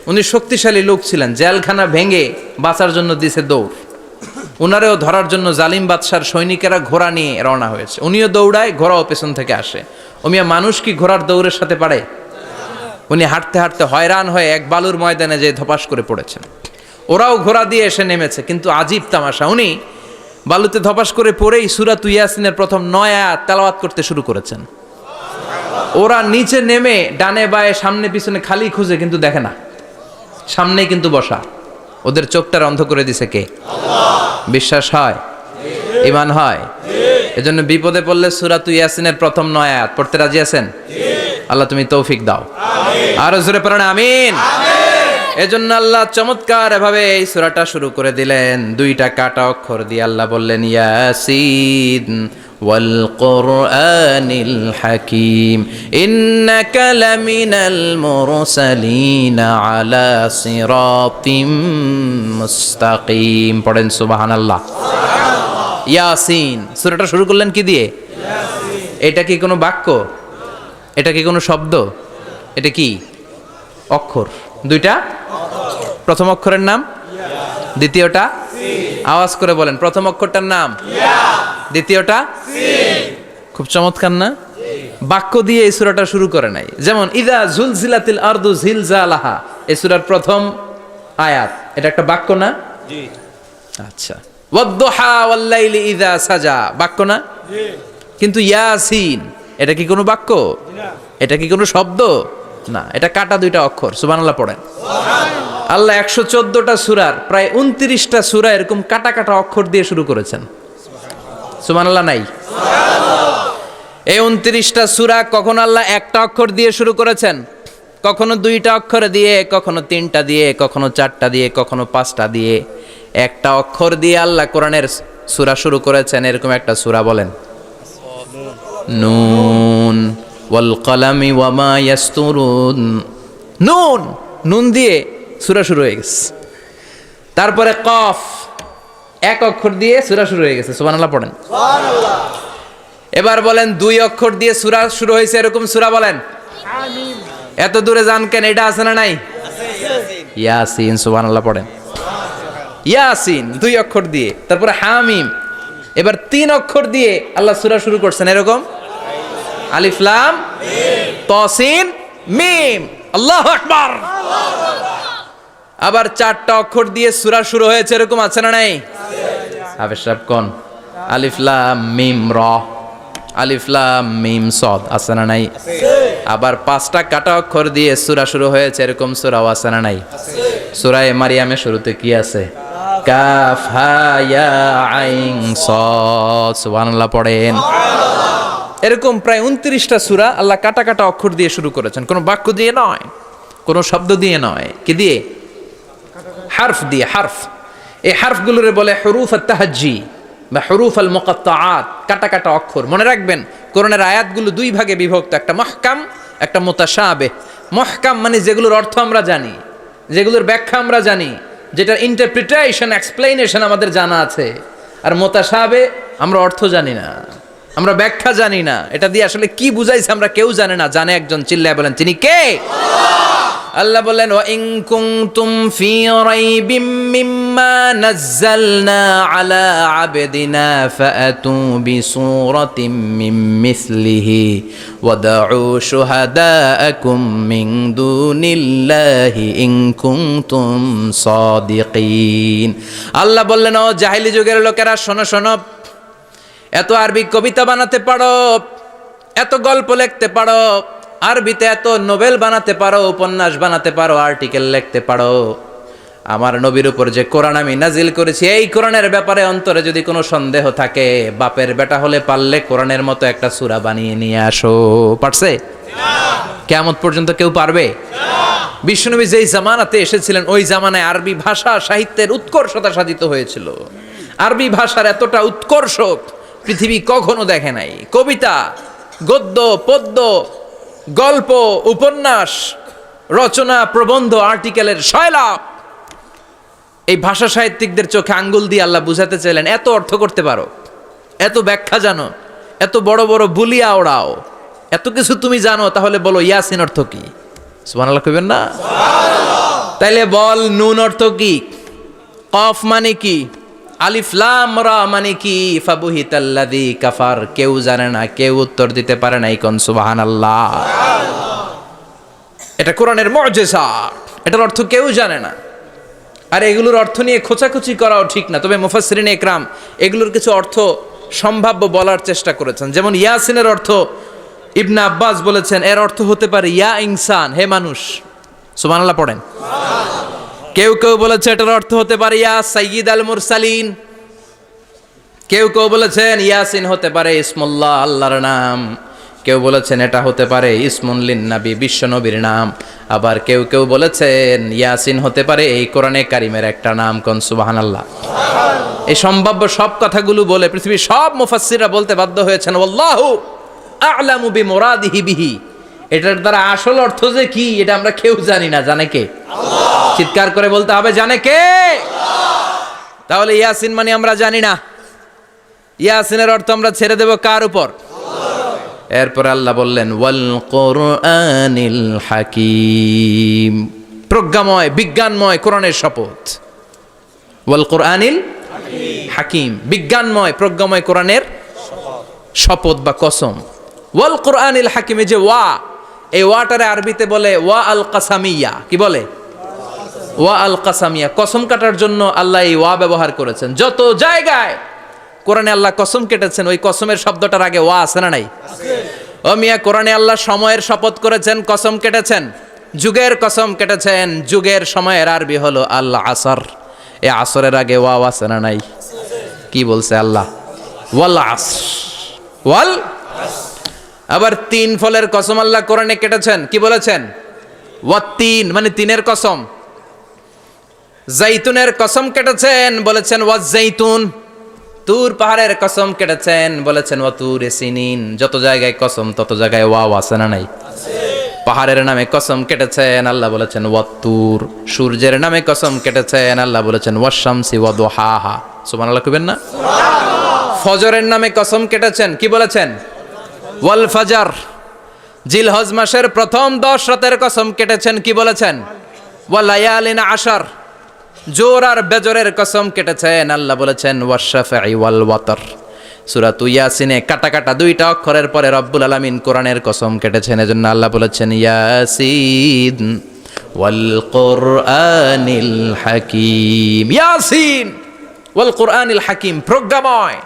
উনি শক্তিশালী লোক ছিলেন, জেলখানা ভেঙে বাঁচার জন্য দিছে দৌড়। উনারেও ধরার জন্য জালিম বাদশার সৈনিকেরা ঘোড়া নিয়ে রওনা হয়েছে। উনিও দৌড়ায়, ঘোড়াও পেছন থেকে আসে। ওমিয়া মানুষ কি ঘোড়ার দৌড়ের সাথে পারে? উনি হাঁটতে হাঁটতে হয়রান হয়ে এক বালুর ময়দানে যেয়ে ধপাস করে পড়েছেন। ওরাও ঘোড়া দিয়ে এসে নেমেছে, কিন্তু আজীব তামাশা, উনি বালুতে ধপাস করে পড়েই সূরাতুল ইয়াসিনের প্রথম 9 আয়াত তেলাওয়াত করতে শুরু করেছেন। ওরা নিচে নেমে ডানে বায়ে সামনে পিছনে খালি খুঁজে, কিন্তু দেখে না, সামনেই কিন্তু বসা। ওদের চোখটার অন্ধ করে দিছে কে? আল্লাহ। বিশ্বাস হয়? ঈমান হয়? এজন্য বিপদে পড়লে সূরাতুল ইয়াসিনের প্রথম 9 আয়াত পড়তে রাজি আছেন? আল্লাহ তুমি তৌফিক দাও। আরো জোরে পড়েন আমিন। এজন্য আল্লাহ চমৎকার ভাবে এই সূরাটা শুরু করে দিলেন 2টা কাটা অক্ষর দিয়ে। আল্লাহ বললেন ইয়াসিন ওয়াল কুরআনিল হাকীম ইন্নাকা লামিনাল মুরসালিন আলা সিরাতিম মুস্তাকিম। পড়েন সুবহানাল্লাহ। ইয়াসিন। সূরাটা শুরু করলেন কি দিয়ে? ইয়াসিন। এটা কি কোনো বাক্য? এটা কি কোনো শব্দ? এটা কি অক্ষর? দুইটা। প্রথম অক্ষরের নাম, দ্বিতীয়টা আওয়াজ করে বলেন, প্রথম অক্ষরটার নাম, দ্বিতীয়টা। খুব চমৎকার না? বাক্য দিয়ে এই সূরাটা শুরু করে নাই। যেমন ইদা জুলজিলাতিল আরদু জিলজালাহা, এই সূরার প্রথম আয়াত, এটা একটা বাক্য না? জি। আচ্ছা। ওয়াদ-দুহা ওয়াল-লাইলি ইযা সাজা, বাক্য না? জি। কিন্তু ইয়াসিন, এটা কি কোনো বাক্য? না। এটা কি কোনো শব্দ? না, এটা কাটা দুইটা অক্ষর। সুবহানাল্লাহ পড়েন। সুবহানাল্লাহ। আল্লাহ 114টা সূরার প্রায় 29টা সূরা এরকম কাটা কাটা অক্ষর দিয়ে শুরু করেছেন। সুবহানাল্লাহ নাই? এই 29টা সূরা কখনো আল্লাহ একটা অক্ষর দিয়ে শুরু করেছেন, কখনো দুইটা অক্ষর দিয়ে, কখনো তিনটা দিয়ে, কখনো চারটা দিয়ে, কখনো পাঁচটা দিয়ে। একটা অক্ষর দিয়ে আল্লাহ কোরআনের সূরা শুরু করেছেন, এরকম একটা সূরা বলেন। নুন ওয়াল কলামি ওয়া মা ইয়াসতুরুন। নুন, নুন দিয়ে সূরা শুরু হয়ে গেছে। তারপরে কফ, এক অক্ষর দিয়ে সূরা শুরু হয়ে গেছে। সুবহানাল্লাহ পড়েন। সুবহানাল্লাহ। এবার বলেন দুই অক্ষর দিয়ে সূরা শুরু হয়েছে এরকম সূরা বলেন। আমিন। এত দূরে যান কেন? এটা আছে না নাই? আছে। ইয়াসিন। সুবহানাল্লাহ পড়েন। ইয়াসিন দুই অক্ষর দিয়ে। তারপরে হামিম। এবার তিন অক্ষর দিয়ে আল্লাহ সূরা শুরু করছেন এরকম। আলিফ লাম মিম তাসিন মিম। আল্লাহু আকবার। আবার চারটা অক্ষর দিয়ে সূরা শুরু হয়েছে এরকম আছে না নাই? আছে। হাফেজ সাহেব কোন? আলিফ লাম মিম র, আলিফ লাম মিম সদ, আছে না নাই? আবার পাঁচটা কাটা অক্ষর দিয়ে সূরা শুরু হয়েছে এরকম সূরাও আছে না নাই? সূরা মারিয়ামের শুরুতে কি আছে? কাফ হা ইয়া আইন সদ। সুবহানাল্লাহ পড়েন। এরকম প্রায় 29টা সূরা আল্লাহ কাটা কাটা অক্ষর দিয়ে শুরু করেছেন, কোনো বাক্য দিয়ে নয়, কোনো শব্দ দিয়ে নয়। কি দিয়ে? হারফ দিয়ে। হারফ, এই হারফগুলোরে বলে হুরুফ আত-তাহাজ্জি বা হুরুফ আল মুকাত্তাআত, কাটা কাটা অক্ষর। মনে রাখবেন কোরআনের আয়াতগুলো দুই ভাগে বিভক্ত, একটা মুহকাম, একটা মুতাশাবিহ। মুহকাম মানে যেগুলোর অর্থ আমরা জানি, যেগুলোর ব্যাখ্যা আমরা জানি, যেটার ইন্টারপ্রিটেশন এক্সপ্লেনেশন আমাদের জানা আছে। আর মুতাশাবিহ আমরা অর্থ জানি না, আমরা ব্যাখ্যা জানি না, এটা দিয়ে আসলে কি বুঝাইছে আমরা কেউ জানে না। জানে একজন, চিল্লায় বলেন তিনি কে? আল্লাহ বলেন ওয়া ইন কুনতুম ফি রাইবিম মিম্মা নাযালনা আলা আবদিনা ফাআতু বিসূরাতিম মিন মিসলিহি ওয়াদউ শুহাদাআকুম মিন দুনিল্লাহি ইন কুনতুম সাদিকিন। আল্লাহ বললেন ও জাহেলি যুগের লোকেরা, শোনো শোনো, এত আরবি কবিতা বানাতে পারো, এত গল্প লিখতে পারো, আরবিতে এত নোবেল বানাতে পারো, উপন্যাস বানাতে পারো, আর্টিকেল লিখতে পারো, আমার নবীর উপর যে কোরআন আমি নাজিল করেছি এই কোরআনের ব্যাপারে অন্তরে যদি কোনো সন্দেহ থাকে, বাপের বেটা হলে পারলে কোরআনের মতো একটা সূরা বানিয়ে নিয়ে আসো। পারছে? কিয়ামত পর্যন্ত কেউ পারবে? বিশ্বনবী যেই জামানাতে এসেছিলেন ওই জামানায় আরবি ভাষা সাহিত্যের উৎকর্ষতা সাধিত হয়েছিল। আরবি ভাষার এতটা উৎকর্ষ পৃথিবী কখনো দেখে নাই। কবিতা, গদ্য, পদ্য, গল্প, উপন্যাস, রচনা, প্রবন্ধ, আর্টিকেলের শয়লাভ। এই ভাষা সাহিত্যিকদের চোখে আঙ্গুল দিয়ে আল্লাহ বুঝাতে চাইলেন, এত অর্থ করতে পারো, এত ব্যাখ্যা জানো, এত বড় বড় বুলিয়া ওড়াও, এত কিছু তুমি জানো, তাহলে বলো ইয়াসিন অর্থ কি? সুবহানাল্লাহ কইবেন না? তাইলে বল নুন অর্থ কি? কফ মানে কি? আলিফ লাম রা মানে কি? ফাবুহিতাল্লাযী কাফার। কেউ জানে না, কেউ উত্তর দিতে পারে না। কোন সুবহানাল্লাহ। এটা কোরআনের মুজিজা, এটার অর্থ কেউ জানে না। আর এগুলোর অর্থ নিয়ে খোঁচাখুচি করাও ঠিক না। তবে মুফাসসিরিনে ইকরাম এগুলোর কিছু অর্থ সম্ভাব্য বলার চেষ্টা করেছেন। যেমন ইয়াসিনের অর্থ ইবনে আব্বাস বলেছেন এর অর্থ হতে পারে ইয়া ইনসান, হে মানুষ। সুবহানাল্লাহ পড়েন। কেউ কেউ বলেছে এটার অর্থ হতে পারে ইয়া সাইয়্যিদ আল মুরসালিন। কেউ কেউ বলেছেন ইয়াসিন হতে পারে ইসমুল্লাহ, আল্লাহর নাম। কেউ বলেছেন এটা হতে পারে ইসমুন লিন নবী, বিশ্ব নবীর নাম। আবার কেউ কেউ বলেছেন ইয়াসিন হতে পারে এই কোরআনে কারিমের একটা নাম। কোন সুবহানাল্লাহ। এই সম্ভাব্য সব কথাগুলো বলে পৃথিবীর সব মুফাসসিররা বলতে বাধ্য হয়েছেন আল্লাহু আ'লামু বিমুরাদিহি বিহি। এটার দ্বারা আসল অর্থ যে কি এটা আমরা কেউ জানি না। জানে কে? আল্লাহ। চিৎকার করে বলতে হবে জানে কে? আল্লাহ। তাহলে ইয়াসিন মানে আমরা জানি না। ইয়াসিনের অর্থ আমরা ছেড়ে দেব কার উপর? আল্লাহ। এরপরে আল্লাহ বললেন ওয়াল কোরআনিল হাকিম, প্রজ্ঞাময় বিজ্ঞানময় কোরআনের শপথ। ওয়াল কোরআনিল হাকিম, বিজ্ঞানময় প্রজ্ঞাময় কোরআনের শপথ বা কসম। ওয়াল কোরআনিল হাকিমে যে ওয়া, এই ওয়াটারে আরবিতে বলে ওয়া আল কাসামিয়া। কি বলে? ওয়া আল কাসামিয়া, কসম কাটার জন্য আল্লাহ এই ওয়া ব্যবহার করেছেন। যত জায়গায় কোরআনে আল্লাহ কসম কেটেছেন, ওই কসমের শব্দটার আগে ওয়া আছে না নাই? ও মিয়া, কোরআনে আল্লাহ সময়ের শপথ করেছেন, কসম কেটেছেন, যুগের কসম কেটেছেন। যুগের সময়ের আরবি হলো আল আসর। এই আসরের আগে ওয়া আছে না নাই? কি বলছে আল্লাহ? ওয়াল আসর, ওয়াল। আবার তিন ফলের কসম আল্লাহ কোরআনে কেটেছেন, কি বলেছেন? ওয়াত্তিন, মানে তিনের কসম। জাইতুনের কসম কেটেছেন, বলেছেন ওয়াজ জাইতুন। তুর পাহাড়ের কসম কেটেছেন, বলেছেন ওয়া তুর সিনিন। যত জায়গায় কসম তত জায়গায় ওয়া আছে না নাই? পাহাড়ের নামে কসম কেটেছেন, আল্লাহ বলেছেন ওয়া তুর। সূর্যের নামে কসম কেটেছেন, আল্লাহ বলেছেন ওয়াশ শামসি ওয়া দুহাহা। সুবহানাল্লাহ কইবেন না? ফজরের নামে কসম কেটেছেন, কি বলেছেন? ওয়াল ফাজর। জিলহজ মাসের প্রথম 10 রাতের কসম কেটেছেন, কি বলেছেন? ওয়া লায়ালিন আশর। জোর আর বেজরের কসম কেটেছেন, আল্লাহ বলেছেন ওয়াশ-শাফঈ ওয়াল ওয়াতর। সূরা ইয়াসিনে কাটা কাটা 2টা অক্ষরের পরে রব্বুল আলামিন কোরআনের কসম কেটেছেন। এজন্য আল্লাহ বলেছেন ইয়াসিন ওয়াল কোরআনিল হাকিম। ইয়াসিন ওয়াল কোরআনিল হাকিম, প্রজ্ঞাময়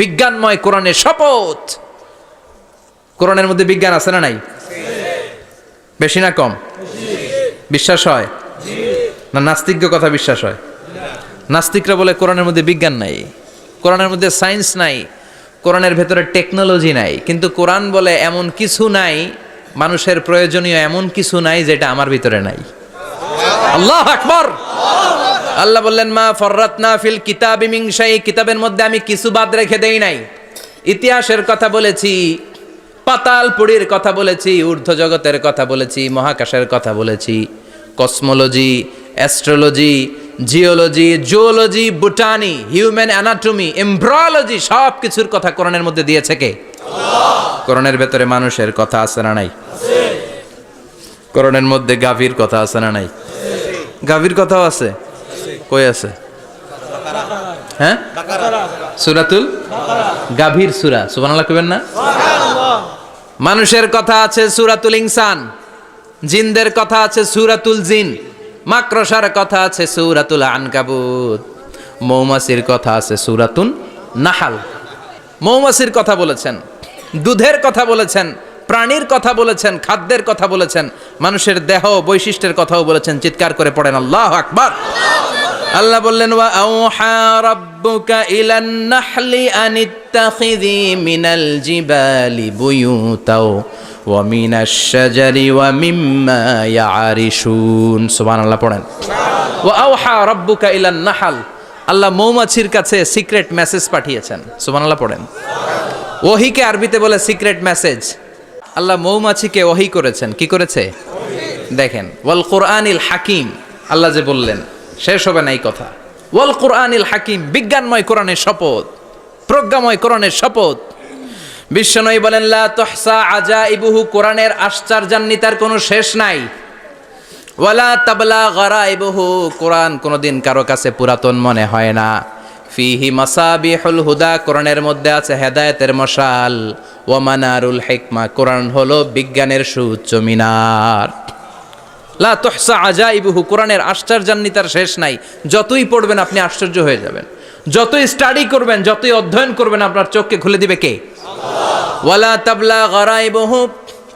বিজ্ঞানময় কোরআনের শপথ। কোরআনের মধ্যে বিজ্ঞান আছে না নাই? বেশি না কম? বিশ্বাস হয় না? নাস্তিক কথা বিশ্বাস হয়? নাস্তিকরা বলে কোরআনের মধ্যে বিজ্ঞান নাই, কোরআনের মধ্যে সায়েন্স নাই, কোরআনের ভেতরে টেকনোলজি নাই। কিন্তু কোরআন বলে এমন কিছু নাই, মানুষের প্রয়োজনীয় এমন কিছু নাই যেটা আমার ভিতরে নাই। আল্লাহু আকবার। আল্লাহ বললেন মা ফররাতনা ফিল কিতাবি মিন শাই, কিতাবের মধ্যে আমি কিছু বাদ রেখে দেই নাই। ইতিহাসের কথা বলেছি, পাতাল পুরীর কথা বলেছি, ঊর্ধ্ব জগতের কথা বলেছি, মহাকাশের কথা বলেছি, cosmology, astrology, geology, zoology, botany, human anatomy, embryology, সব কিছুর কথা কোরআনের মধ্যে দিয়েছে কে? আল্লাহ। কোরআনের ভেতরে মানুষের কথা আছে না নাই? আছে। কোরআনের মধ্যে গাভীর কথা আছে না নাই? আছে। গাভীর কথাও আছে? কই আছে? হ্যাঁ, সূরাতুল গাভীর সূরা। সুবহানাল্লাহ কইবেন না? সুবহানাল্লাহ। মানুষের কথা আছে সূরাতুল ইনসান, জিনদের কথা আছে সূরাতুল জিন, মাকড়সার কথা আছে সূরাতুল আনকাবুত, মৌমাছির কথা আছে সূরাতুন নাহাল। মৌমাছির কথা বলেছেন, দুধের কথা বলেছেন, প্রাণীর কথা বলেছেন, খাদ্যের কথা বলেছেন, মানুষের দেহ বৈশিষ্ট্যের কথাও বলেছেন। চিৎকার করে পড়েন আল্লাহু আকবার। আল্লাহ বললেন ওয়া আওহা রাব্বুকা ইলান নাহলি আনিত্তাখিযি মিনাল জিবালি বুয়ুতাও ওয়া মিনাশ শাজারি ওয়া মিম্মা ইয়ারিশুন। সুবহানাল্লাহ পড়েন। ওয়া আওহা রাব্বুকা ইলান নাহল, আল্লাহ মৌমাছির কাছে সিক্রেট মেসেজ পাঠিয়েছেন। সুবহানাল্লাহ পড়েন। ওহীকে আরবিতে বলে সিক্রেট মেসেজ। আল্লাহ মৌমাছিকে ওহী করেছেন। কি করেছে? দেখেন ওয়াল কোরআনিল হাকিম, আল্লাহ যে বললেন শেষ হবে না এই কথা। ওয়াল কোরআনিল হাকিম, বিজ্ঞানময় কোরআনের শপথ, প্রজ্ঞাময় কোরআনের শপথ। বিশ্বনবী বলেন লা তুহসা আজাইবুহু, কোরআনের আশ্চর্যান্বিতার কোনো শেষ নাই। ওয়ালা তাবলা গারাইবুহু, কোরআন কোনোদিন কারো কাছে পুরাতন মনে হয় না। ফিহি মাসাবিহুল হুদা, কোরআনের মধ্যে আছে হেদায়েতের মশাল। ওয়া মানারুল হিকমা, কোরআন হলো বিজ্ঞানের সুউচ্চ মিনার। লা তুহসা আজাইবুহু, কোরআনের আশ্চর্যান্বিতার শেষ নাই। যতই পড়বেন আপনি আশ্চর্য হয়ে যাবেন, যতই স্টাডি করবেন, যতই অধ্যয়ন করবেন, আপনার চোখকে খুলে দিবে কে? আল্লাহ। ওয়ালা তাবলা গারাইবুহু,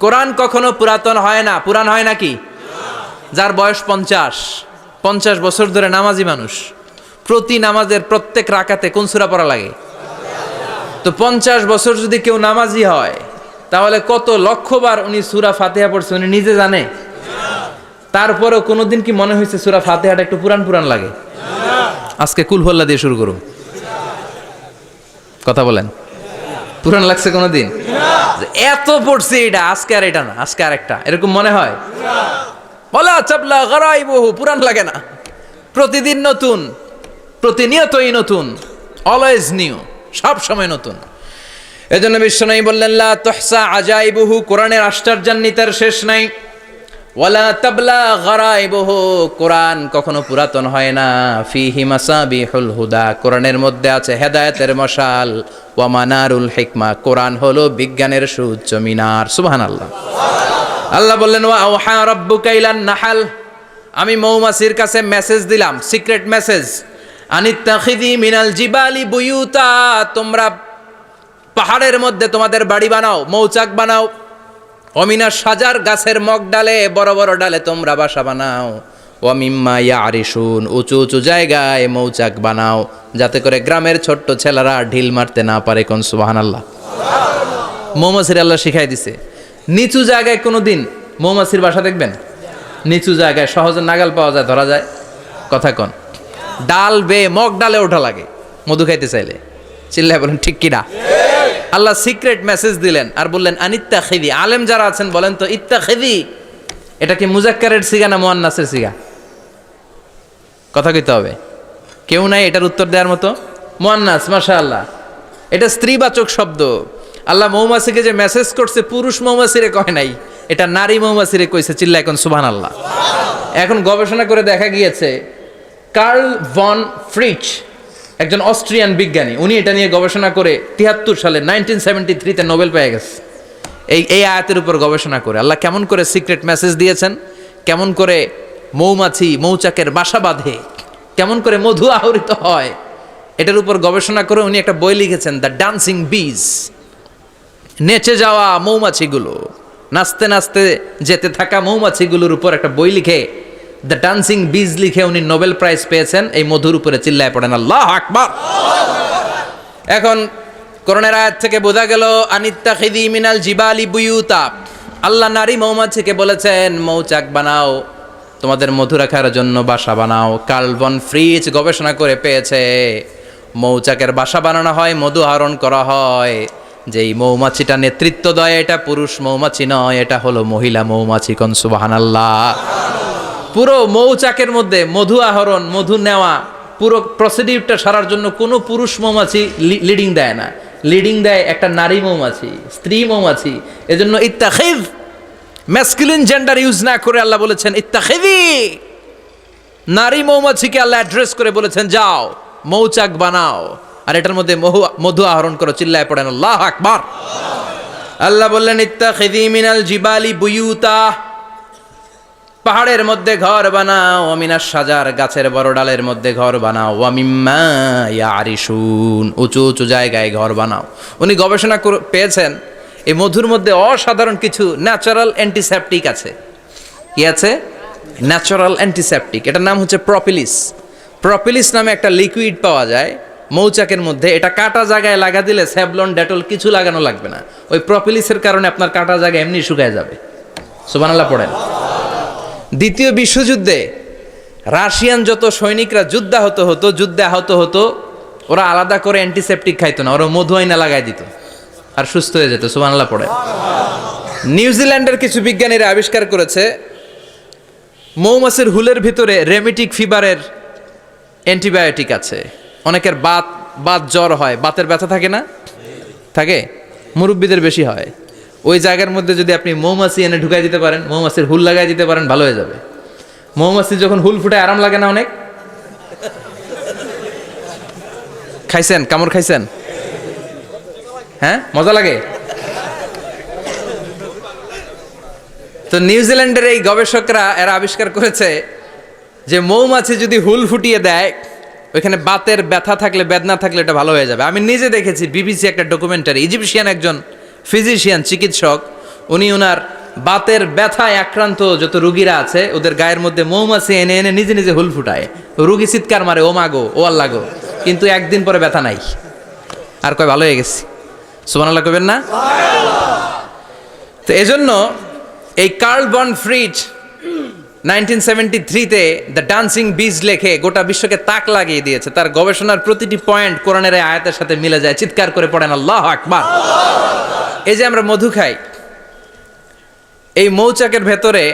কোরআন কখনো পুরাতন হয় না। পুরান হয় নাকি? যার বয়স 50 বছর ধরে নামাজি মানুষ, প্রতি নামাজের প্রত্যেক রাকাতে কোন সূরা পড়া লাগে? তো 50 বছর যদি কেউ নামাজি হয়, তাহলে কত লক্ষবার উনি সূরা ফাতিহা পড়ছে উনি নিজে জানে? তারপরেও কোনোদিন কি মনে হয়েছে সূরা ফাতিহাটা একটু পুরান পুরান লাগে? আজকে কুল হল্লা দিয়ে শুরু করুন, কথা বলেন। পুরান লাগছে কোনোদিন? এত পড়ছি এটা, আজকে আর এটা না, আজকে আর একটা, এরকম মনে হয়? বলা চাবলা গারাইবহু, পুরান লাগে না। প্রতিদিন নতুন, প্রতিনিয়তই নতুন, অলওয়েজ নিউ, সব সময় নতুন। এজন্য বিশ্বনবী বললেন লা তুহসা আজাইবুহু, কোরআনের আশ্চর্যান্বিতার শেষ নাই। ওয়ালা তাবলা গারাইবুহু, কোরআন কখনো পুরাতন হয় না। ফিহি মাসাবিহুল হুদা, কোরআনের মধ্যে আছে হেদায়েতের মশাল। ওয়া মানারুল হিকমা, কোরআন হলো বিজ্ঞানের সুউচ্চ মিনার। সুবহানাল্লাহ। আল্লাহ বললেন ওয়া আওহা রাব্বুকা ইলান নাহাল, আমি মৌমাছির কাছে মেসেজ দিলাম, সিক্রেট মেসেজ। আনিত্তাখিযি মিনাল জিবালি বুয়ুতা, তোমরা পাহাড়ের মধ্যে তোমাদের বাড়ি বানাও, মৌচাক বানাও। অমিনা সাজার, গাছের মগ ডালে, বড় বড় ডালে তোমরা বাসা বানাও। ওয়ামিম্মা ইয়ারিশুন, উঁচু উঁচু জায়গায় মৌচাক বানাও, যাতে করে গ্রামের ছোট্ট ছেলেরা ঢিল মারতে না পারে। কোন সুবহানাল্লাহ। মৌমাছির আল্লাহ শিখাই দিছে। নিচু জায়গায় কোনোদিন মৌমাছির বাসা দেখবেন? নিচু জায়গায় সহজে নাগাল পাওয়া যায়, ধরা যায়। কথা কন। ডাল বে মগ ডালে ওঠা লাগে মধু খাইতে চাইলে। চিল্লায় বলেন ঠিক কিনা? আল্লাহ সিক্রেট মেসেজ দিলেন আর বললেন আনিত্তাখিযি। আলেম যারা আছেন বলেন তো, ইত্তাখিযি এটা কি মুজাক্কারের সিগা না মুয়ান্নাসের সিগা? কথা কইতে হবে। কেউ নাই এটার উত্তর দেওয়ার মতো? মুয়ান্নাস, মাশাআল্লাহ। এটা স্ত্রীবাচক শব্দ। আল্লাহ মৌমাছিকে যে মেসেজ করছে পুরুষ মৌমাছিরে কয় নাই, এটা নারী মৌমাছিরে কইছে। চিল্লা এখন সুবহানাল্লাহ। এখন গবেষণা করে দেখা গিয়েছে কার্ল ভন ফ্রিচ, একজন অস্ট্রিয়ান বিজ্ঞানী, উনি এটা নিয়ে গবেষণা করে 73 সালে 1973-তে নোবেল পেয়ে গেছে। এই আয়াতের উপর গবেষণা করে আল্লাহ কেমন করে সিক্রেট মেসেজ দিয়েছেন, কেমন করে মৌমাছি মৌচাকের বাসা বাঁধে, কেমন করে মধু আহরিত হয়, এটার উপর গবেষণা করে উনি একটা বই লিখেছেন, দ্য ডান্সিং বিজ। নেচে যাওয়া মৌমাছিগুলো, নাচতে নাচতে যেতে থাকা মৌমাছিগুলোর উপর একটা বই লিখে, দ্য ডান্সিং বিজ লিখে উনি নোবেল প্রাইজ পেয়েছেন এই মধুর উপরে। চিল্লায় পড়েন আল্লাহু আকবার। এখন কোরআনের আয়াত থেকে বোঝা গেল আনিত্তাখিযি মিনাল জিবালি বুয়ুতা, আল্লাহ নারী মৌমাছিকে বলেছেন মৌচাক বানাও, তোমাদের মধু রাখার জন্য বাসা বানাও। কার্ল ভন ফ্রিচ গবেষণা করে পেয়েছে মৌচাকের বাসা বানানো হয়, মধু আহরণ করা হয়। যেই মৌমাছিটা নেতৃত্ব দেয় এটা পুরুষ মৌমাছি নয়, এটা হলো মহিলা মৌমাছি। কোন সুবহানাল্লাহ। পুরো মৌচাকের মধ্যে মধু আহরণ, মধু নেওয়া, পুরো প্রসিডিউরটা সারার জন্য কোনো পুরুষ মৌমাছি লিডিং দেয় না, লিডিং দেয় একটা নারী মৌমাছি, স্ত্রী মৌমাছি। এজন্য ইত্তাখিয, ম্যাসকুলিন জেন্ডার ইউজ না করে আল্লাহ বলেছেন ইত্তাখিযি। নারী মৌমাছিকে আল্লাহ অ্যাড্রেস করে বলেছেন যাও মৌচাক বানাও আর এটার মধ্যে মধু আহরণ করো। চিল্লায় পড়েন আল্লাহু আকবার। আল্লাহ বললেন ইত্তাখিযি মিনাল জিবালি বুয়ুতা, পাহাড়ের মধ্যে ঘর বানাও। ওয়ামিনাস সাজার, গাছের বড় ডালের মধ্যে ঘর বানাও। ওয়ামিম্মা ইয়ারিশুন, উঁচু উঁচু জায়গায় ঘর বানাও। উনি গবেষণা পেয়েছেন এই মধুর মধ্যে অসাধারণ কিছু ন্যাচারাল অ্যান্টিসেপটিক আছে। কি আছে? Natural antiseptic. এটার নাম হচ্ছে প্রপিলিস। প্রপিলিস নামে একটা লিকুইড পাওয়া যায় মৌচাকের মধ্যে। এটা কাটা জায়গায় লাগা দিলে স্যাভলন, ডেটল কিছু লাগানো লাগবে না। ওই প্রপিলিসের কারণে আপনার কাটা জায়গা এমনি শুকায় যাবে। সুবহানাল্লাহ পড়েন। দ্বিতীয় বিশ্বযুদ্ধে রাশিয়ান যত সৈনিকরা যুদ্ধে আহত হতো, ওরা আলাদা করে অ্যান্টিসেপটিক খাইতো না, ওরা মধু আইনা লাগাই দিত আর সুস্থ হয়ে যেত। সুবহানাল্লাহ পড়ে। নিউজিল্যান্ডের কিছু বিজ্ঞানীরা আবিষ্কার করেছে মৌমাছির হুলের ভিতরে রেমিটিক ফিভারের অ্যান্টিবায়োটিক আছে। অনেকের বাত জ্বর হয়, বাতের ব্যথা থাকে না? থাকে, মুরব্বীদের বেশি হয়। ওই জায়গার মধ্যে যদি আপনি মৌমাছি এনে ঢুকাই দিতে পারেন, মৌমাছির হুল লাগাই দিতে পারেন, ভালো হয়ে যাবে। মৌমাছি যখন হুল ফুটে আরাম লাগে না অনেক? খাইছেন? কামড় খাইছেন? হ্যাঁ, মজা লাগে। তো নিউজিল্যান্ডের এই গবেষকরা এরা আবিষ্কার করেছে যে মৌমাছি যদি হুল ফুটিয়ে দেয়, ওইখানে বাতের ব্যথা থাকলে, বেদনা থাকলে এটা ভালো হয়ে যাবে। আমি নিজে দেখেছি, বিবিসি একটা ডকুমেন্টারি। ইজিপশিয়ান একজন ফিজিশিয়ান, চিকিৎসক, উনি ওনার বাতের ব্যথায় আক্রান্ত যত রুগীরা আছে ওদের গায়ের মধ্যে মৌমাছি এনে এনে নিজে নিজে হুল ফুটায়। রুগী চিৎকার মারে, ও মাগো, ও আল্লাহ গো, কিন্তু একদিন পরে ব্যথা নাই, আর কয় ভালো হয়ে গেছি। সুবহানাল্লাহ কইবেন না? তো এজন্য এই কার্ল ভন ফ্রিচ 1973-তে দ্য ডান্সিং বিজ লেখে গোটা বিশ্বকে তাক লাগিয়ে দিয়েছে। তার গবেষণার প্রতিটি পয়েন্ট কোরআনের এই আয়াতের সাথে মিলে যায়। চিৎকার করে পড়েন আল্লাহু আকবার। এই যে আমরা মধু খাই, এই মৌচাকের ভেতরে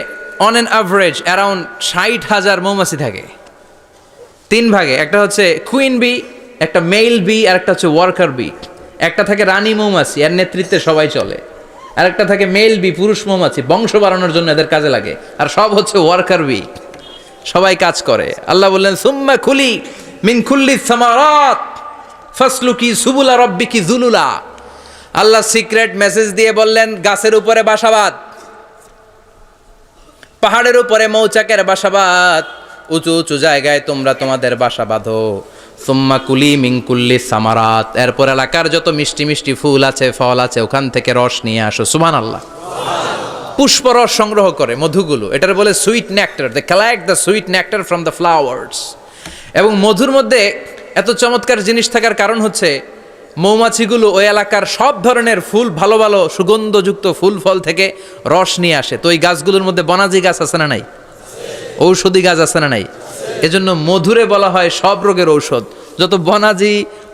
অন অ্যান অ্যাভারেজ অ্যারাউন্ড 60,000 মৌমাছি থাকে। 3 ভাগে, একটা হচ্ছে কুইন বি, একটা মেল বি, আর একটা হচ্ছে ওয়ার্কার বি। একটা থাকে রানী মৌমাছি, এর নেতৃত্বে সবাই চলে। আর একটা থাকে মেল বি, পুরুষ মৌমাছি, বংশ বাড়ানোর জন্য এদের কাজে লাগে। আর সব হচ্ছে ওয়ার্কার বি, সবাই কাজ করে। আল্লাহ বললেন সুম্মা খুলি মিন কুল্লি সামারাত ফাসলুকি সুবুলা রাব্বিকি যুলুলা। আল্লাহ সিক্রেট মেসেজ দিয়ে বললেন গাছের উপরে বাসাবাদ, পাহাড়ের উপরে মৌচাকের বাসাবাদ, উঁচু উঁচু জায়গায় তোমরা তোমাদের বাসা বাঁধো। সুম্মা কুলি মিন কুল্লি সামারাত, এরপর এলাকার যত মিষ্টি মিষ্টি ফুল আছে, ফল আছে, ওখান থেকে রস নিয়ে আসো। সুবহানাল্লাহ। পুষ্পরস সংগ্রহ করে মধুগুলো, এটার বলে sweet nectar. They collect the sweet nectar from the flowers. এবং মধুর মধ্যে এত চমৎকার জিনিস থাকার কারণ হচ্ছে মৌমাছিগুলো ওই এলাকার সব ধরনের ফুল, ভালো ভালো সুগন্ধযুক্ত ফুল ফল থেকে রস নিয়ে আসে। তো ওই গাছগুলোর মধ্যে বনাজি গাছ আছে না নাই? ঔষধি গাছ আছে না নাই? এজন্য মধুরে বলা হয় সব রোগের ঔষধ। যত বনাজি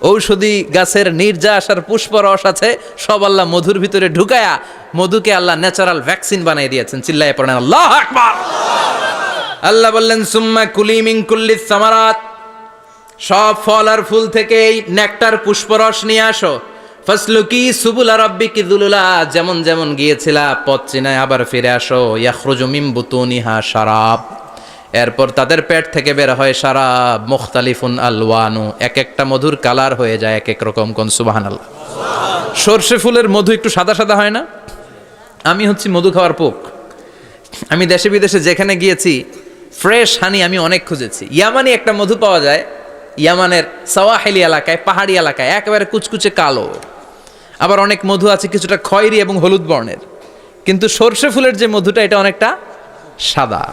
ঔষধি গাছের নির্যাস আর পুষ্পরস আছে, সব আল্লাহ মধুর ভিতরে ঢুকায়া মধুকে আল্লাহ ন্যাচারাল ভ্যাকসিন বানিয়ে দিয়েছেন। চিল্লায়ে পড়েন আল্লাহু আকবার। আল্লাহ বললেন সুম্মা কুলি মিন কুল্লি সামারাত, সব ফল আর ফুল থেকেই নেকটার পুষ্পরস নিয়ে আসো। ফাসলুকি সুবুলা রাব্বিকি যুলুলা, যেমন যেমন গিয়েছিলা পথ চিনায় আবার ফিরে আসো। ইয়াখরুজু মিন বুতুনিহা শারাব, এরপর তাদের পেট থেকে বের হয় শারাব। মুখতালিফুন আলওয়ানু, এক একটা মধুর কালার হয়ে যায় এক এক রকম। কোন সুবহানাল্লাহ। সরষে ফুলের মধু একটু সাদা সাদা হয় না? আমি হচ্ছি মধু খাওয়ার পোক। আমি দেশে বিদেশে যেখানে গিয়েছি ফ্রেশ হানি আমি অনেক খুঁজেছি। ইয়ামানি একটা মধু পাওয়া যায়, ইয়ামানের সাওয়াহিলি এলাকায়, পাহাড়ি এলাকায়, একেবারে কুচকুচে কালো। আবার অনেক মধু আছে কিছুটা খয়েরি এবং হলুদ বর্ণের। কিন্তু সরষে ফুলের যে মধুটা, এটা অনেকটা সাদা।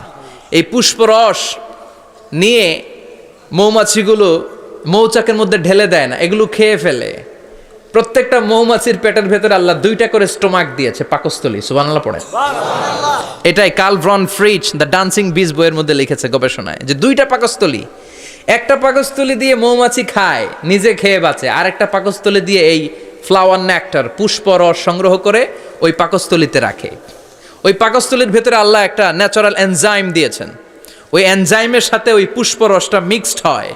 এই পুষ্পরস নিয়ে মৌমাছিগুলো মৌচাকের মধ্যে ঢেলে দেয় না, এগুলো খেয়ে ফেলে। প্রত্যেকটা মৌমাছির পেটের ভেতরে আল্লাহ 2টা করে স্টোমাক দিয়েছে, পাকস্থলী। সুবহানাল্লাহ পড়ে। এটাই কার্ল ভন ফ্রিচ দ্য ডান্সিং বিজ বইয়ের মধ্যে লিখেছে গবেষণায়, যে 2টা পাকস্থলী। একটা পাকস্থলী দিয়ে মৌমাছি খায়, নিজে খেয়ে বাঁচে। আর একটা পাকস্থলী দিয়ে এই ফ্লাওয়ার নেক্টার, পুষ্পরস সংগ্রহ করে ওই পাকস্থলীতে রাখে। ওই পাকস্থলীর ভেতরে আল্লাহ একটা ন্যাচারাল এনজাইম দিয়েছেন। ওই এনজাইমের সাথে ওই পুষ্পরসটা মিক্সড হয়।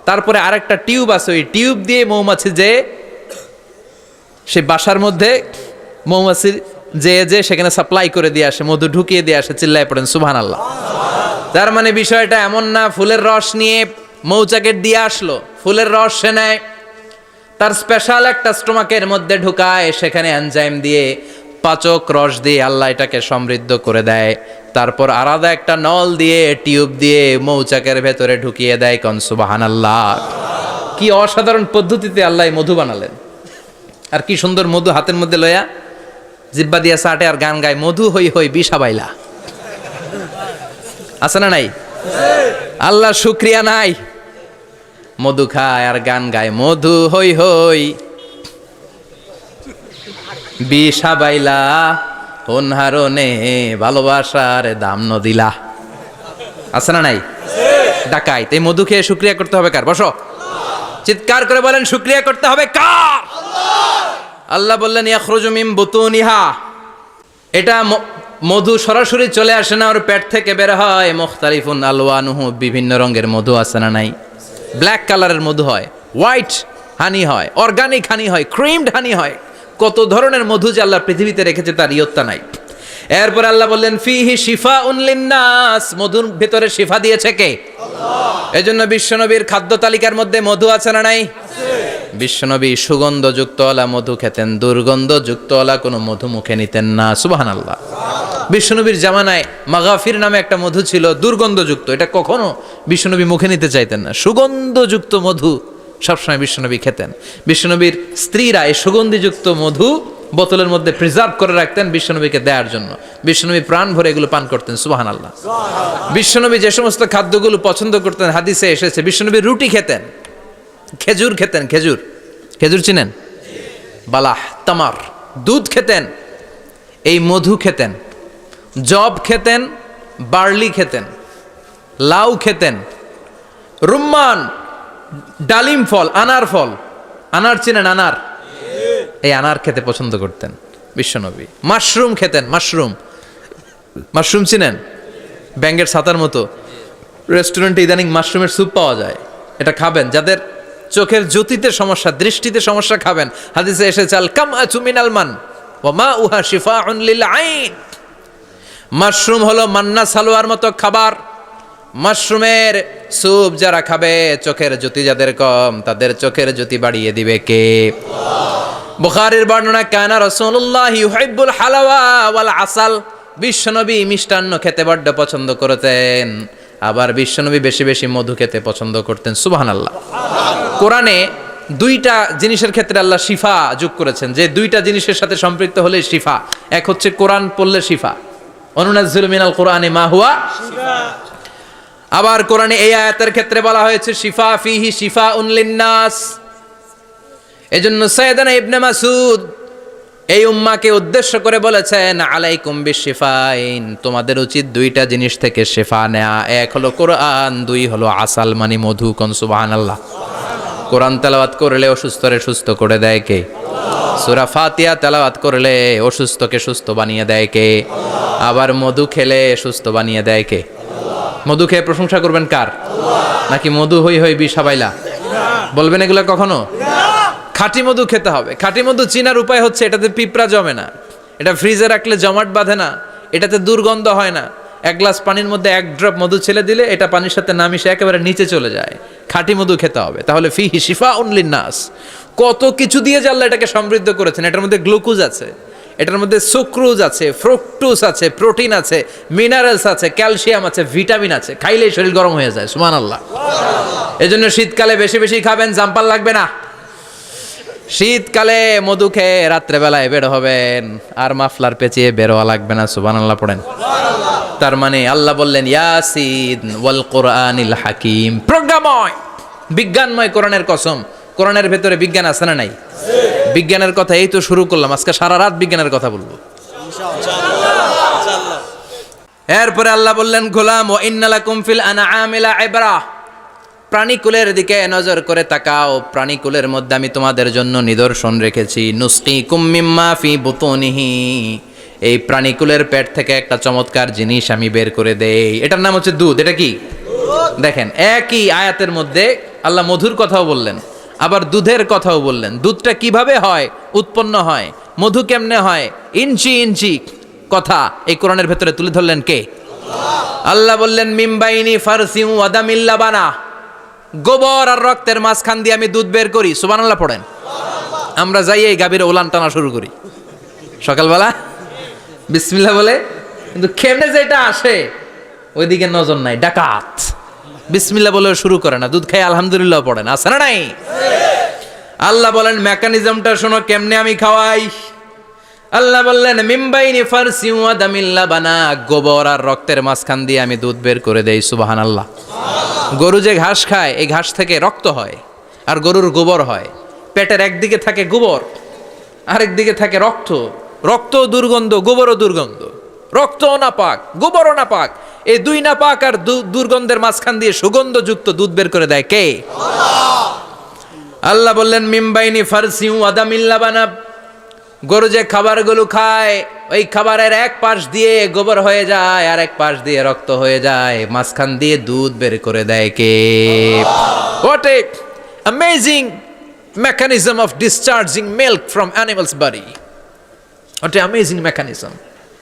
তারপরে আরেকটা টিউব আছে, ওই টিউব দিয়ে মৌমাছি যে সে বাসার মধ্যে মৌমাছির যে সেখানে সাপ্লাই করে দিয়ে আসে, মধু ঢুকিয়ে দিয়ে আসে। চিল্লায় পড়েন সুবহানাল্লাহ। তার মানে বিষয়টা এমন না ফুলের রস নিয়ে মৌচাকের দিয়ে আসলো, ফুলের রস সে নেয়, তার স্পেশাল একটা স্টোমাকের মধ্যে ঢুকায়, সেখানে এনজাইম দিয়ে, পাচক রস দিয়ে আল্লাহ এটাকে সমৃদ্ধ করে দেয়। তারপর আলাদা একটা নল দিয়ে, টিউব দিয়ে মৌচাকের ভেতরে ঢুকিয়ে দেয়। কোন সুবহানাল্লাহ। কি অসাধারণ পদ্ধতিতে আল্লাহ মধু বানালেন। আর কি সুন্দর মধু হাতের মধ্যে লয়া জিব্বা দিয়া চাটে আর গান গায়, মধু হই হই বিষা বাইলা। আছে না নাই? আল্লাহ শুকরিয়া নাই? মধু খায় আর গান গায়, মধু হই হই বিষা বাইলা, অনহারণে ভালোবাসার দাম নদিলা। আছে না নাই? ডাকাইত। এই মধু খেয়ে শুকরিয়া করতে হবে কার? বসো, চিৎকার করে বলেন শুকরিয়া করতে হবে কার? আল্লাহ বললেন ইয়াখরুজু মিন বুতুনিহা, এটা মধু সরাসরি চলে আসে না, ওর পেট থেকে বের হয়। মুখতালিফুন আলওয়ানুহু, বিভিন্ন রঙের মধু আছে না নাই? ব্ল্যাক কালারের মধু হয়, হোয়াইট হানি হয়, অর্গানিক হানি হয়, ক্রিমড হানি হয়। কত ধরনের মধু যে আল্লাহ পৃথিবীতে রেখেছে তার ইয়ত্তা নাই। এরপর আল্লাহ বললেন ফিহি শিফাউন লিন্নাস, মধুর ভিতরে শিফা দিয়েছে কে? আল্লাহ। এজন্য বিশ্বনবীর খাদ্য তালিকার মধ্যে মধু আছে না নাই? বিশ্বনবী সুগন্ধযুক্তওয়ালা মধু খেতেন, দুর্গন্ধযুক্তওয়ালা কোনো মধু মুখে নিতেন না। সুবহানাল্লাহ। বিশ্বনবীর জামানায় মাগাফির নামে একটা মধু ছিল, দুর্গন্ধযুক্ত। এটা কখনো বিশ্বনবী মুখে নিতে চাইতেন না। সুগন্ধযুক্ত মধু সবসময় বিশ্বনবী খেতেন। বিশ্বনবীর স্ত্রীরা এই সুগন্ধিযুক্ত মধু বোতলের মধ্যে প্রিজার্ভ করে রাখতেন বিশ্বনবীকে দেওয়ার জন্য। বিশ্বনবী প্রাণ ভরে এগুলো পান করতেন। সুবহানাল্লাহ। বিশ্বনবী যে সমস্ত খাদ্যগুলো পছন্দ করতেন হাদিসে এসেছে। বিশ্বনবী রুটি খেতেন, খেজুর খেতেন, খেজুর, খেজুর চিনেন? বালাহ, তামার, দুধ খেতেন, এই মধু খেতেন, জব খেতেন, বার্লি খেতেন, লাউ খেতেন, রুম্মান, ডালিম ফল, আনার ফল, আনার চিনেন? আনার, এই আনার খেতে পছন্দ করতেন বিশ্বনবী। মাশরুম খেতেন, মাশরুম, মাশরুম চিনেন? ব্যাঙের ছাতার মতো। রেস্টুরেন্টে ইদানিং মাশরুমের স্যুপ পাওয়া যায়, এটা খাবেন। যাদের চোখের জ্যোতিতে সমস্যা, দৃষ্টিতে সমস্যা খাবেন। হাদিসে এসেছে আল কামআতু মিনাল মান ওয়া মাউহা শিফাউন লিল আইন। মাশরুম হলো মান্না সালোয়ার মতো খাবার। মাশরুমের স্যুপ যারা খাবে, চোখের জ্যোতি যাদের কম, তাদের চোখের জ্যোতি বাড়িয়ে দিবে কে? বুখারীর বর্ণনা, কানা রাসূলুল্লাহ ইউহিব্বুল হালাওয়া ওয়াল আসাল। বিশ্বনবী মিষ্টান্ন খেতে বড্ড পছন্দ করতেন, আবার বিশ্বনবী বেশি বেশি মধু খেতে পছন্দ করতেন। সুবহানাল্লাহ। কোরআনে দুইটা জিনিসের ক্ষেত্রে আল্লাহ শিফা যোগ করেছেন, যে দুইটা জিনিসের সাথে সম্পৃক্ত হলে শিফা। এক হচ্ছে কোরআন পড়লে শিফা, অনুনাজ্জিলু মিনাল কোরআনি মা হুয়া শিফা। আবার কোরআনে এই আয়াতের ক্ষেত্রে বলা হয়েছে শিফা ফিহি শিফাউন লিন্নাস। এজন্য সাইয়েদানা ইবনে মাসউদ এই উম্মাকে উদ্দেশ্য করে বলেছেন, আলাইকুম বিশিফাইন, তোমাদের উচিত দুইটা জিনিস থেকে শিফা নেয়া। এক হলো কোরআন, দুই হলো আসাল মানে মধু। কোন সুবহানাল্লাহ। কোরআন তেলাওয়াত করলে অসুস্থরে সুস্থ করে দেয় কে? সূরা ফাতিহা তেলাওয়াত করলে অসুস্থকে সুস্থ বানিয়ে দেয় কে? আবার মধু খেলে সুস্থ বানিয়ে দেয় কে? মধু খেয়ে প্রশংসা করবেন কার? নাকি মধু হই হই বিষাবাইলা বলবেন এগুলো কখনো? খাঁটি মধু খেতে হবে। খাঁটি মধু চিনার উপায় হচ্ছে এটাতে পিঁপড়া জমে না, এটা ফ্রিজে রাখলে জমাট বাঁধে না, এটাতে দুর্গন্ধ হয় না। এক গ্লাস পানির মধ্যে এক ড্রপ মধু ছেলে দিলে এটা পানির সাথে না মিশে একেবারে নিচে চলে যায়। খাঁটি মধু খেতে হবে। তাহলে ফিহি শিফাউন লিন্নাস। কত কিছু দিয়ে যে আল্লাহ এটাকে সমৃদ্ধ করেছেন। এটার মধ্যে গ্লুকোজ আছে, এটার মধ্যে সুক্রোজ আছে, ফ্রুকটোজ আছে, প্রোটিন আছে, মিনারেলস আছে, ক্যালসিয়াম আছে, ভিটামিন আছে। খাইলেই শরীর গরম হয়ে যায়। সুবহানাল্লাহ। এজন্য শীতকালে বেশি বেশি খাবেন, জাম্পার লাগবে না। শীতকালে মধু খেয়ে রাত্রেবেলায় বের হবেন, আর মাফলার পেঁচিয়ে বেরোয়া লাগবে না। সুবহানাল্লাহ পড়েন। তার মানে আল্লাহ বললেন ইয়াসিন ওয়াল কোরআনিল হাকিম, প্রজ্ঞাময় বিজ্ঞানময় কোরআনের কসম। কোরআনের ভেতরে বিজ্ঞান আছে না নাই? বিজ্ঞানের কথা এই তো শুরু করলাম, আজকে সারা রাত বিজ্ঞানের কথা বলবো ইনশাআল্লাহ। এরপরে আল্লাহ বললেন গোলাম, ওয়া ইন্নালাকুম ফিল আনআমি লাইবরা, প্রাণীকুলের দিকে নজর করে তাকাও। প্রাণীকুলের মধ্যে আমি তোমাদের জন্য নিদর্শন রেখেছি। নুসকিকুম মিম্মা ফি বুতুনিহি, এই প্রাণীকুলের পেট থেকে একটা চমৎকার জিনিস আমি বের করে দেই, এটার নাম হচ্ছে দুধ। এটা কি? দেখেন, একই আয়াতের মধ্যে আল্লাহ মধুর কথাও বললেন, আবার দুধের কথাও বললেন। দুধটা কিভাবে হয়, উৎপন্ন হয়, মধু কেমনে হয়, ইঞ্চি ইঞ্চি কথা এই কোরআনের ভেতরে তুলে ধরলেন কে? আল্লাহ বললেন মিমবাইনি ফারসিউ ওয়াদামিল লাবানা, গোবর আর রক্তের মাঝখান দিয়ে আমি দুধ বের করি। সুবহানাল্লাহ পড়েন। আমরা যাই এই গাভীর ওলান টানা শুরু করি সকালবেলা বিসমিল্লাহ বলে, কিন্তু কেমনে যেটা আসে ওইদিকে নজর নাই। ডাকাত বিসমিল্লাহ বলে শুরু করে না, দুধ খাই আলহামদুলিল্লাহ পড়ে না, আছে না নাই? আল্লাহ বলেন মেকানিজমটা শোনো কেমনে আমি খাওয়াই। আল্লাহ বললেন মিমবাইনি ফারসিউ ওয়াদামিল লাবানা, গোবর আর রক্তের মাঝখান দিয়ে আমি দুধ বের করে দেই। সুবহানাল্লাহ। গরু যে ঘাস খায়, এই ঘাস থেকে রক্ত হয় আর গরুর গোবর হয়। পেটের একদিকে থাকে গোবর, আরেক দিকে থাকে রক্ত। রক্ত দুর্গন্ধ, গোবরও দুর্গন্ধ। রক্তও নাপাক, গোবরও নাপাক। এই দুই নাপাক আর দুর্গন্ধের মাঝখান দিয়ে সুগন্ধযুক্ত দুধ বের করে দেয় কে? আল্লাহ বললেন মিমবাইনি ফারসিউ ওয়াদামিল লাবানা, গরু যে খাবারগুলো খায় ওই খাবারের এক পাশ দিয়ে গোবর হয়ে যায় আর এক পাশ দিয়ে রক্ত হয়ে যায়, মাঝখান দিয়ে দুধ বের করে দেয় কে? What a amazing mechanism of discharging milk from animal's body. What a amazing mechanism.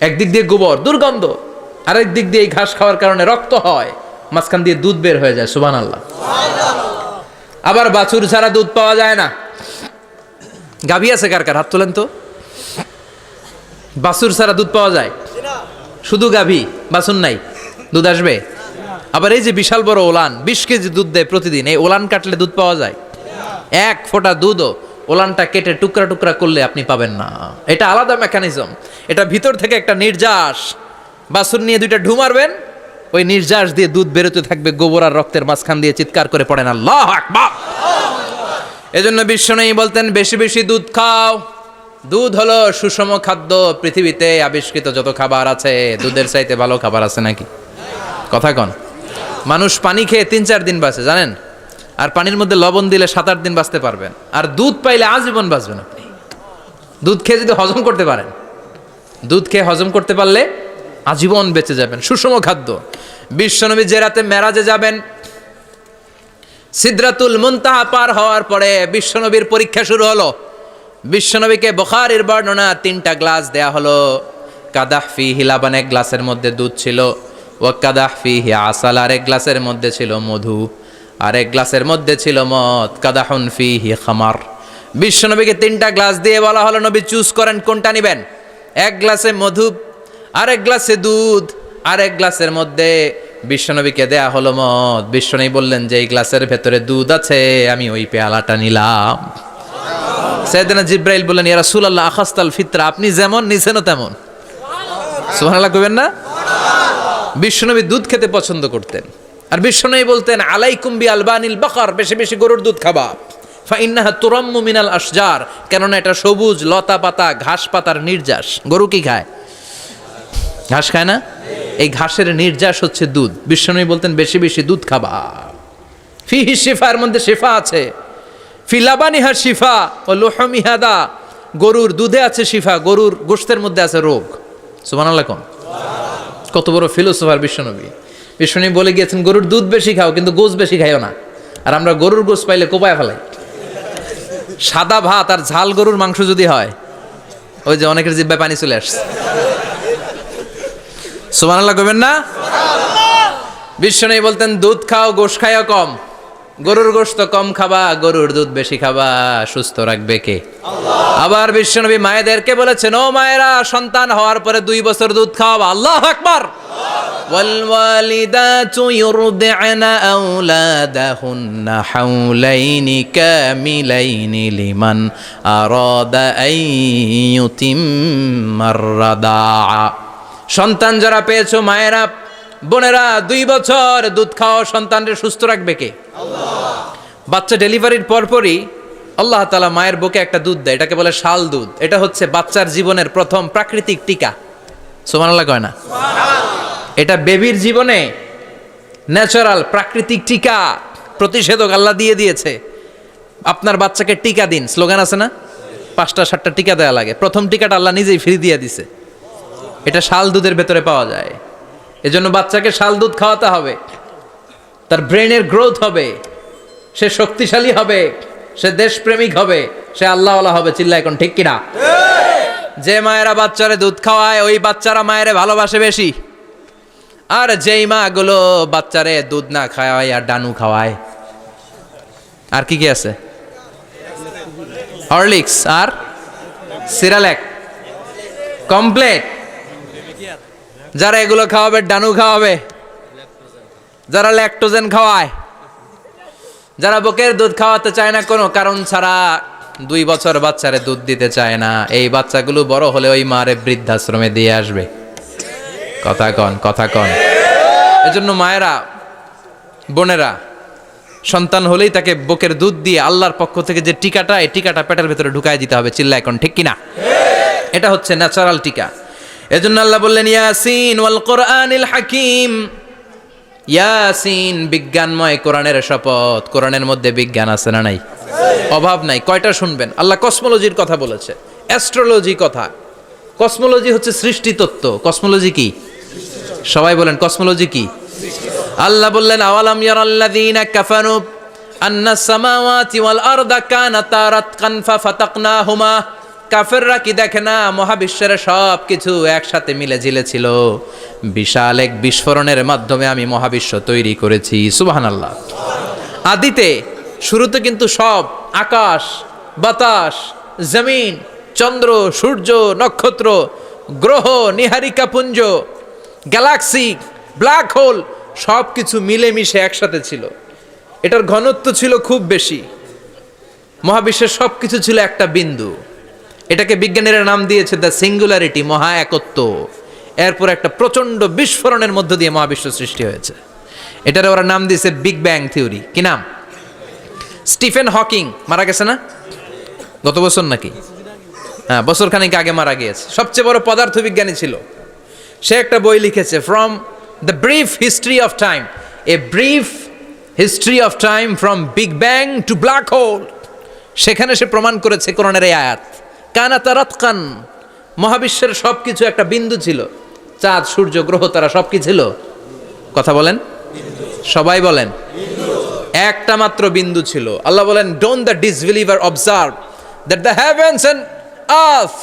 একদিক দিয়ে গোবর দুর্গন্ধ, আরেক দিক দিয়ে এই ঘাস খাওয়ার কারণে রক্ত হয়, মাঝখান দিয়ে দুধ বের হয়ে যায়। সুবহানাল্লাহ। আবার বাছুর ছাড়া দুধ পাওয়া যায় না। গাভী আছে কার কার? হাত তোলেন তো। বাছুর ছাড়া দুধ পাওয়া যায়? শুধু গাভী, বাছুর নাই, দুধ আসবে? আবার এই যে বিশাল বড় ওলান 20 কেজি দুধ দেয় প্রতিদিন, এই ওলান কাটলে দুধ পাওয়া যায়? এক ফোঁটা দুধও ওলানটা কেটে টুকরা টুকরা করলে আপনি পাবেন না। এটা আলাদা মেকানিজম। এটা ভিতর থেকে একটা নির্যাস, বাছুর নিয়ে দুইটা ঢু মারবেন, ওই নির্যাস দিয়ে দুধ বেরোতে থাকবে গোবর আর রক্তের মাঝখান দিয়ে। চিৎকার করে পড়েন আল্লাহু আকবার। এজন্য বিশ্বনবী বলতেন বেশি বেশি দুধ খাও। দুধ হলো সুষম খাদ্য। পৃথিবীতে আবিষ্কৃত যত খাবার আছে দুধের চাইতে ভালো খাবার আছে নাকি? কথা কন। মানুষ পানি খেয়ে 3-4 দিন বাঁচে জানেন, আর পানির মধ্যে লবণ দিলে 7-8 দিন বাঁচতে পারবেন। আর দুধ পাইলে আজীবন বাঁচবেন আপনি। দুধ খেয়ে যদি হজম করতে পারেন, দুধ খেয়ে হজম করতে পারলে আজীবন বেঁচে যাবেন। সুষম খাদ্য। বিশ্বনবী যে রাতে মেরাজে যাবেন সিদরাতুল মুনতাহা পার হওয়ার পরে বিশ্বনবীর পরীক্ষা শুরু হলো। বিশ্বনবীকে বুখারীর বর্ণনা 3টা গ্লাস দেয়া হলো। কাদাহ ফিহি লাবান, এক গ্লাসের মধ্যে দুধ ছিল। ওয়া কাদাহ ফিহি আসাল, আর এক গ্লাসের মধ্যে ছিল মধু। আর এক গ্লাসের মধ্যে ছিল মদ। কাদাহুন ফিহি খামার। বিশ্বনবীকে 3টা গ্লাস দিয়ে বলা হলো, নবী চুজ করেন কোনটা নেবেন। এক গ্লাসে মধু, আরেক গ্লাসে দুধ, আরেক গ্লাসের মধ্যে বিশ্বনবীকে দেয়া হলো মদ। বিশ্বনবী বললেন যে এই গ্লাসের ভেতরে দুধ আছে, আমি ওই পেয়ালাটা নিলাম। সাইয়েদনা জিব্রাইল বললেন, ইয়া রাসূলুল্লাহ আখাস্তাল ফিতরা, আপনি যেমন নিছেনও তেমন। সুবহানাল্লাহ কইবেন না? বিশ্বনবী দুধ খেতে পছন্দ করতেন। আর বিশ্বনবী বলতেন, আলাইকুম বি আলবানিল বাকার, বেশি বেশি গরুর দুধ খাবা। ফা ইন্নাহা তুরাম্মু মিনাল আশজার, কেননা এটা সবুজ লতা পাতা ঘাস পাতার নির্যাস। গরু কি খায়? ঘাস খায় না? এই ঘাসের নির্যাস হচ্ছে দুধ। বিশ্বনবী বলতেন বেশি বেশি দুধ খাবা। ফিহি শিফা, এর মধ্যে শিফা আছে। ফি লাবানিহা শিফা ও লুহমিহা দা, গরুর দুধে আছে শিফা, গরুর গোশতের মধ্যে আছে রোগ। সুবহানাল্লাহ কোন? কত বড় ফিলোসোফার বিশ্বনবী। বিশ্বনবী বলে গিয়েছেন গরুর দুধ বেশি খাও, কিন্তু গোশ বেশি খাইও না। আর আমরা গরুর গোশ পাইলে কোপায় ফেলাই। সাদা ভাত আর ঝাল গরুর মাংস যদি হয়, ওই যে অনেকের জিহ্বায় পানি চলে আসছে। সুবহানাল্লাহ কইবেন না? বিশ্বনবী বলতেন দুধ খাও, গোশ খাইও কম। গরুর গোশত কম খাবা, গরুর দুধ বেশি খাবা। সুস্থ রাখবে কে? আল্লাহ। আবার বিশ্বনবী মায়েদেরকে বলেছেন, ও মায়েরা, সন্তান হওয়ার পরে 2 বছর দুধ খাওয়াবা। আল্লাহু আকবার। ওয়াল ওয়ালিদাতু ইউরদি'না আওলাদাহুন্না হাওলাইনি কামিলাইনি লিমান আরাদা আন ইউতিম্মার রাদা'a। সন্তান যারা পেয়েছো মায়েরা, বোনেরা, 2 বছর দুধ খাওয়া সন্তানকে সুস্থ রাখবে কে? আল্লাহ। বাচ্চা ডেলিভারির পরপরই আল্লাহ তাআলা মায়ের বুকে একটা দুধ দেয়, এটাকে বলে শাল দুধ। এটা হচ্ছে বাচ্চার জীবনের প্রথম প্রাকৃতিক টিকা। সুবহানাল্লাহ কয় না? এটা বেবির জীবনে ন্যাচারাল প্রাকৃতিক টিকা, প্রতিষেধক আল্লাহ দিয়ে দিয়েছে। আপনার বাচ্চাকে টিকা দিন, স্লোগান আছে না? 5টা 7টা টিকা দেওয়া লাগে। প্রথম টিকাটা আল্লাহ নিজেই ফ্রি দিয়ে দিছে। এটা শাল দুধের ভেতরে পাওয়া যায়। এজন্য বাচ্চাকে শাল দুধ খাওয়াতে হবে। তার ব্রেনের গ্রোথ হবে, সে শক্তিশালী হবে, সে দেশপ্রেমিক হবে, সে আল্লাহওয়ালা হবে। চিল্লা এখন ঠিক কিনা? যে মায়েরা বাচ্চারে দুধ খাওয়ায়, ওই বাচ্চারা মায়েরে ভালোবাসে বেশি। আর যেই মা গুলো বাচ্চারে দুধ না খাওয়ায় আর ডানু খাওয়ায়, আর কি কি আছে? হরলিক্স আর সিরালেক, কমপ্লেট। যারা এগুলো খাওয়াবে, ডানু খাওয়াবে, যারা ল্যাকটোজেন খাওয়ায়, যারা বুকের দুধ খাওয়াতে চায় না কোনো কারণ ছাড়া, 2 বছর বাচ্চারে দুধ দিতে চায় না, এই বাচ্চাগুলো বড় হলে ওই মারে বৃদ্ধাশ্রমে দিয়ে আসবে। কথা কন, কথা কন। এজন্য মায়েরা, বোনেরা, সন্তান হলেই তাকে বুকের দুধ দিয়ে আল্লাহর পক্ষ থেকে যে টিকাটা, এই টিকাটা পেটের ভেতরে ঢুকাই দিতে হবে। চিল্লা এখন ঠিক কিনা? এটা হচ্ছে ন্যাচারাল টিকা। এজন্য আল্লাহ বললেন, ইয়াসিন ওয়াল কোরআনিল হাকিম। ইয়াসিন, বিজ্ঞানময় কোরআনের শপথ। কোরআনের মধ্যে বিজ্ঞান আছে না নাই? অভাব নাই। কয়টা শুনবেন? আল্লাহ কসমোলজির কথা বলেছে, অ্যাস্ট্রোলজি কথা। কসমোলজি হচ্ছে সৃষ্টি তত্ত্ব। কসমোলজি কি? সবাই বলেন কসমোলজি কি? আল্লাহ বললেন, আওয়ালাম ইয়ারাল্লাযীনা কাফারু আন্নাস সামাওয়াতি ওয়াল আরদা কানাতা রাতকান ফাফাতাকনাহুমা। কাফেররা কি দেখে না মহাবিশ্বের সব কিছু একসাথে মিলে ঝিলে ছিল, বিশাল এক বিস্ফোরণের মাধ্যমে আমি মহাবিশ্ব তৈরি করেছি। সুবহানাল্লাহ। আদিতে, শুরুতে কিন্তু সব আকাশ, বাতাস, জমিন, চন্দ্র, সূর্য, নক্ষত্র, গ্রহ, নীহারিকা পুঞ্জ, গ্যালাক্সি, ব্ল্যাক হোল, সব কিছু মিলেমিশে একসাথে ছিল। এটার ঘনত্ব ছিল খুব বেশি। মহাবিশ্বের সব কিছু ছিল একটা বিন্দু। এটাকে বিজ্ঞানীরা নাম দিয়েছে দ্য সিঙ্গুলারিটি, মহা একত্ব। এরপর একটা প্রচন্ড বিস্ফোরণের মধ্য দিয়ে মহাবিশ্ব সৃষ্টি হয়েছে। এটার ওরা নাম দিয়েছে বিগ ব্যাং থিওরি। কি নাম? স্টিফেন হকিং মারা গেছে না গত বছর নাকি? হ্যাঁ, বছর খানিক আগে মারা গিয়েছে। সবচেয়ে বড় পদার্থবিজ্ঞানী ছিল। সে একটা বই লিখেছে, from the brief history of time, a brief history of time from big bang two black hole. সেখানে সে প্রমাণ করেছে কোরআনের এই আয়াত, কানাতা রাতকান, মহাবিশ্বের সবকিছু একটা বিন্দু ছিল। চাঁদ, সূর্য, গ্রহ, তারা সব কি ছিল? কথা বলেন, সবাই বলেন। একটা মাত্র বিন্দু ছিল। আল্লাহ বলেন, don't the disbeliever observe that the heavens and earth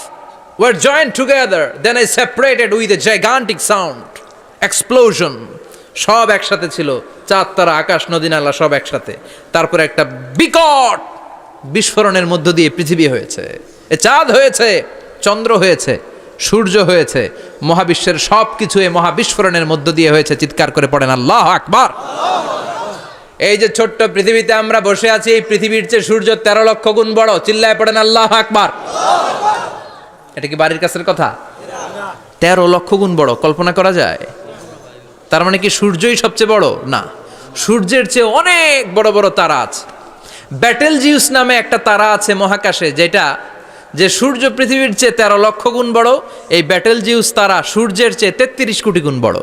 were joint together then I separated with a gigantic sound explosion. সব একসাথে ছিল, চাঁদ তারা আকাশ নদী নালা সব একসাথে। তারপরে একটা বিকট বিস্ফোরণের মধ্য দিয়ে পৃথিবী হয়েছে, এ চাঁদ হয়েছে, চন্দ্র হয়েছে, সূর্য হয়েছে, মহাবিশ্বের সব কিছু এই মহাবিস্ফোরণের মধ্য দিয়ে হয়েছে। চিৎকার করে পড়েন আল্লাহু আকবার। এই যে ছোট্ট পৃথিবীতে আমরা বসে আছি, এই পৃথিবীর চেয়ে সূর্য 13 লক্ষ গুণ বড়। চিল্লায় পড়েন আল্লাহু আকবার। এটা কি বাড়ির কাছের কথা? 13 লক্ষ গুণ বড়, কল্পনা করা যায়? তার মানে কি সূর্যই সবচেয়ে বড়? না, সূর্যের চেয়ে অনেক বড় বড় তারা আছে। ব্যাটেল জিউস নামে একটা তারা আছে মহাকাশে, যেটা যে সূর্য পৃথিবীর চেয়ে 13 লক্ষ গুণ বড়। এই ব্যাটেল জিউস তারা সূর্যের চেয়ে 33 কোটি গুণ বড়।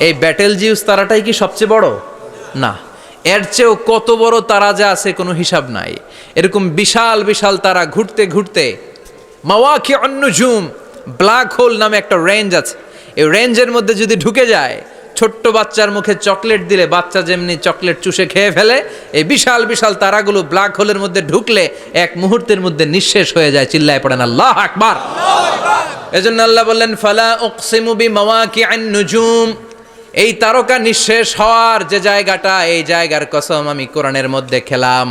এই ব্যাটেল জিউস তারাটাই কি সবচেয়ে বড়? না, এর চেয়েও কত বড় তারা যা আছে কোনো হিসাব নাই। এরকম বিশাল বিশাল তারা ঘুরতে ঘুরতে মাওয়াকিউন নুজুম, ব্ল্যাক হোল নামে একটা রেঞ্জ আছে। এই রেঞ্জের মধ্যে যদি ঢুকে যায়, ছোট্ট বাচ্চার মুখে চকলেট দিলে বাচ্চা যেমনি চকলেট চুষে খেয়ে ফেলে, এই বিশাল বিশাল তারাগুলো ব্ল্যাক হোলের মধ্যে ঢুকলে এক মুহূর্তের মধ্যে নিঃশেষ হয়ে যায়। চিল্লায় পড়েন আল্লাহু আকবার। এজন্য আল্লাহ বললেন, ফালা উকসিমু বিমাওয়াকিউন নুজুম, এই তারকা নিঃশেষ হওয়ার যে জায়গাটা, এই জায়গার কসম আমি কোরআনের মধ্যে খেলাম।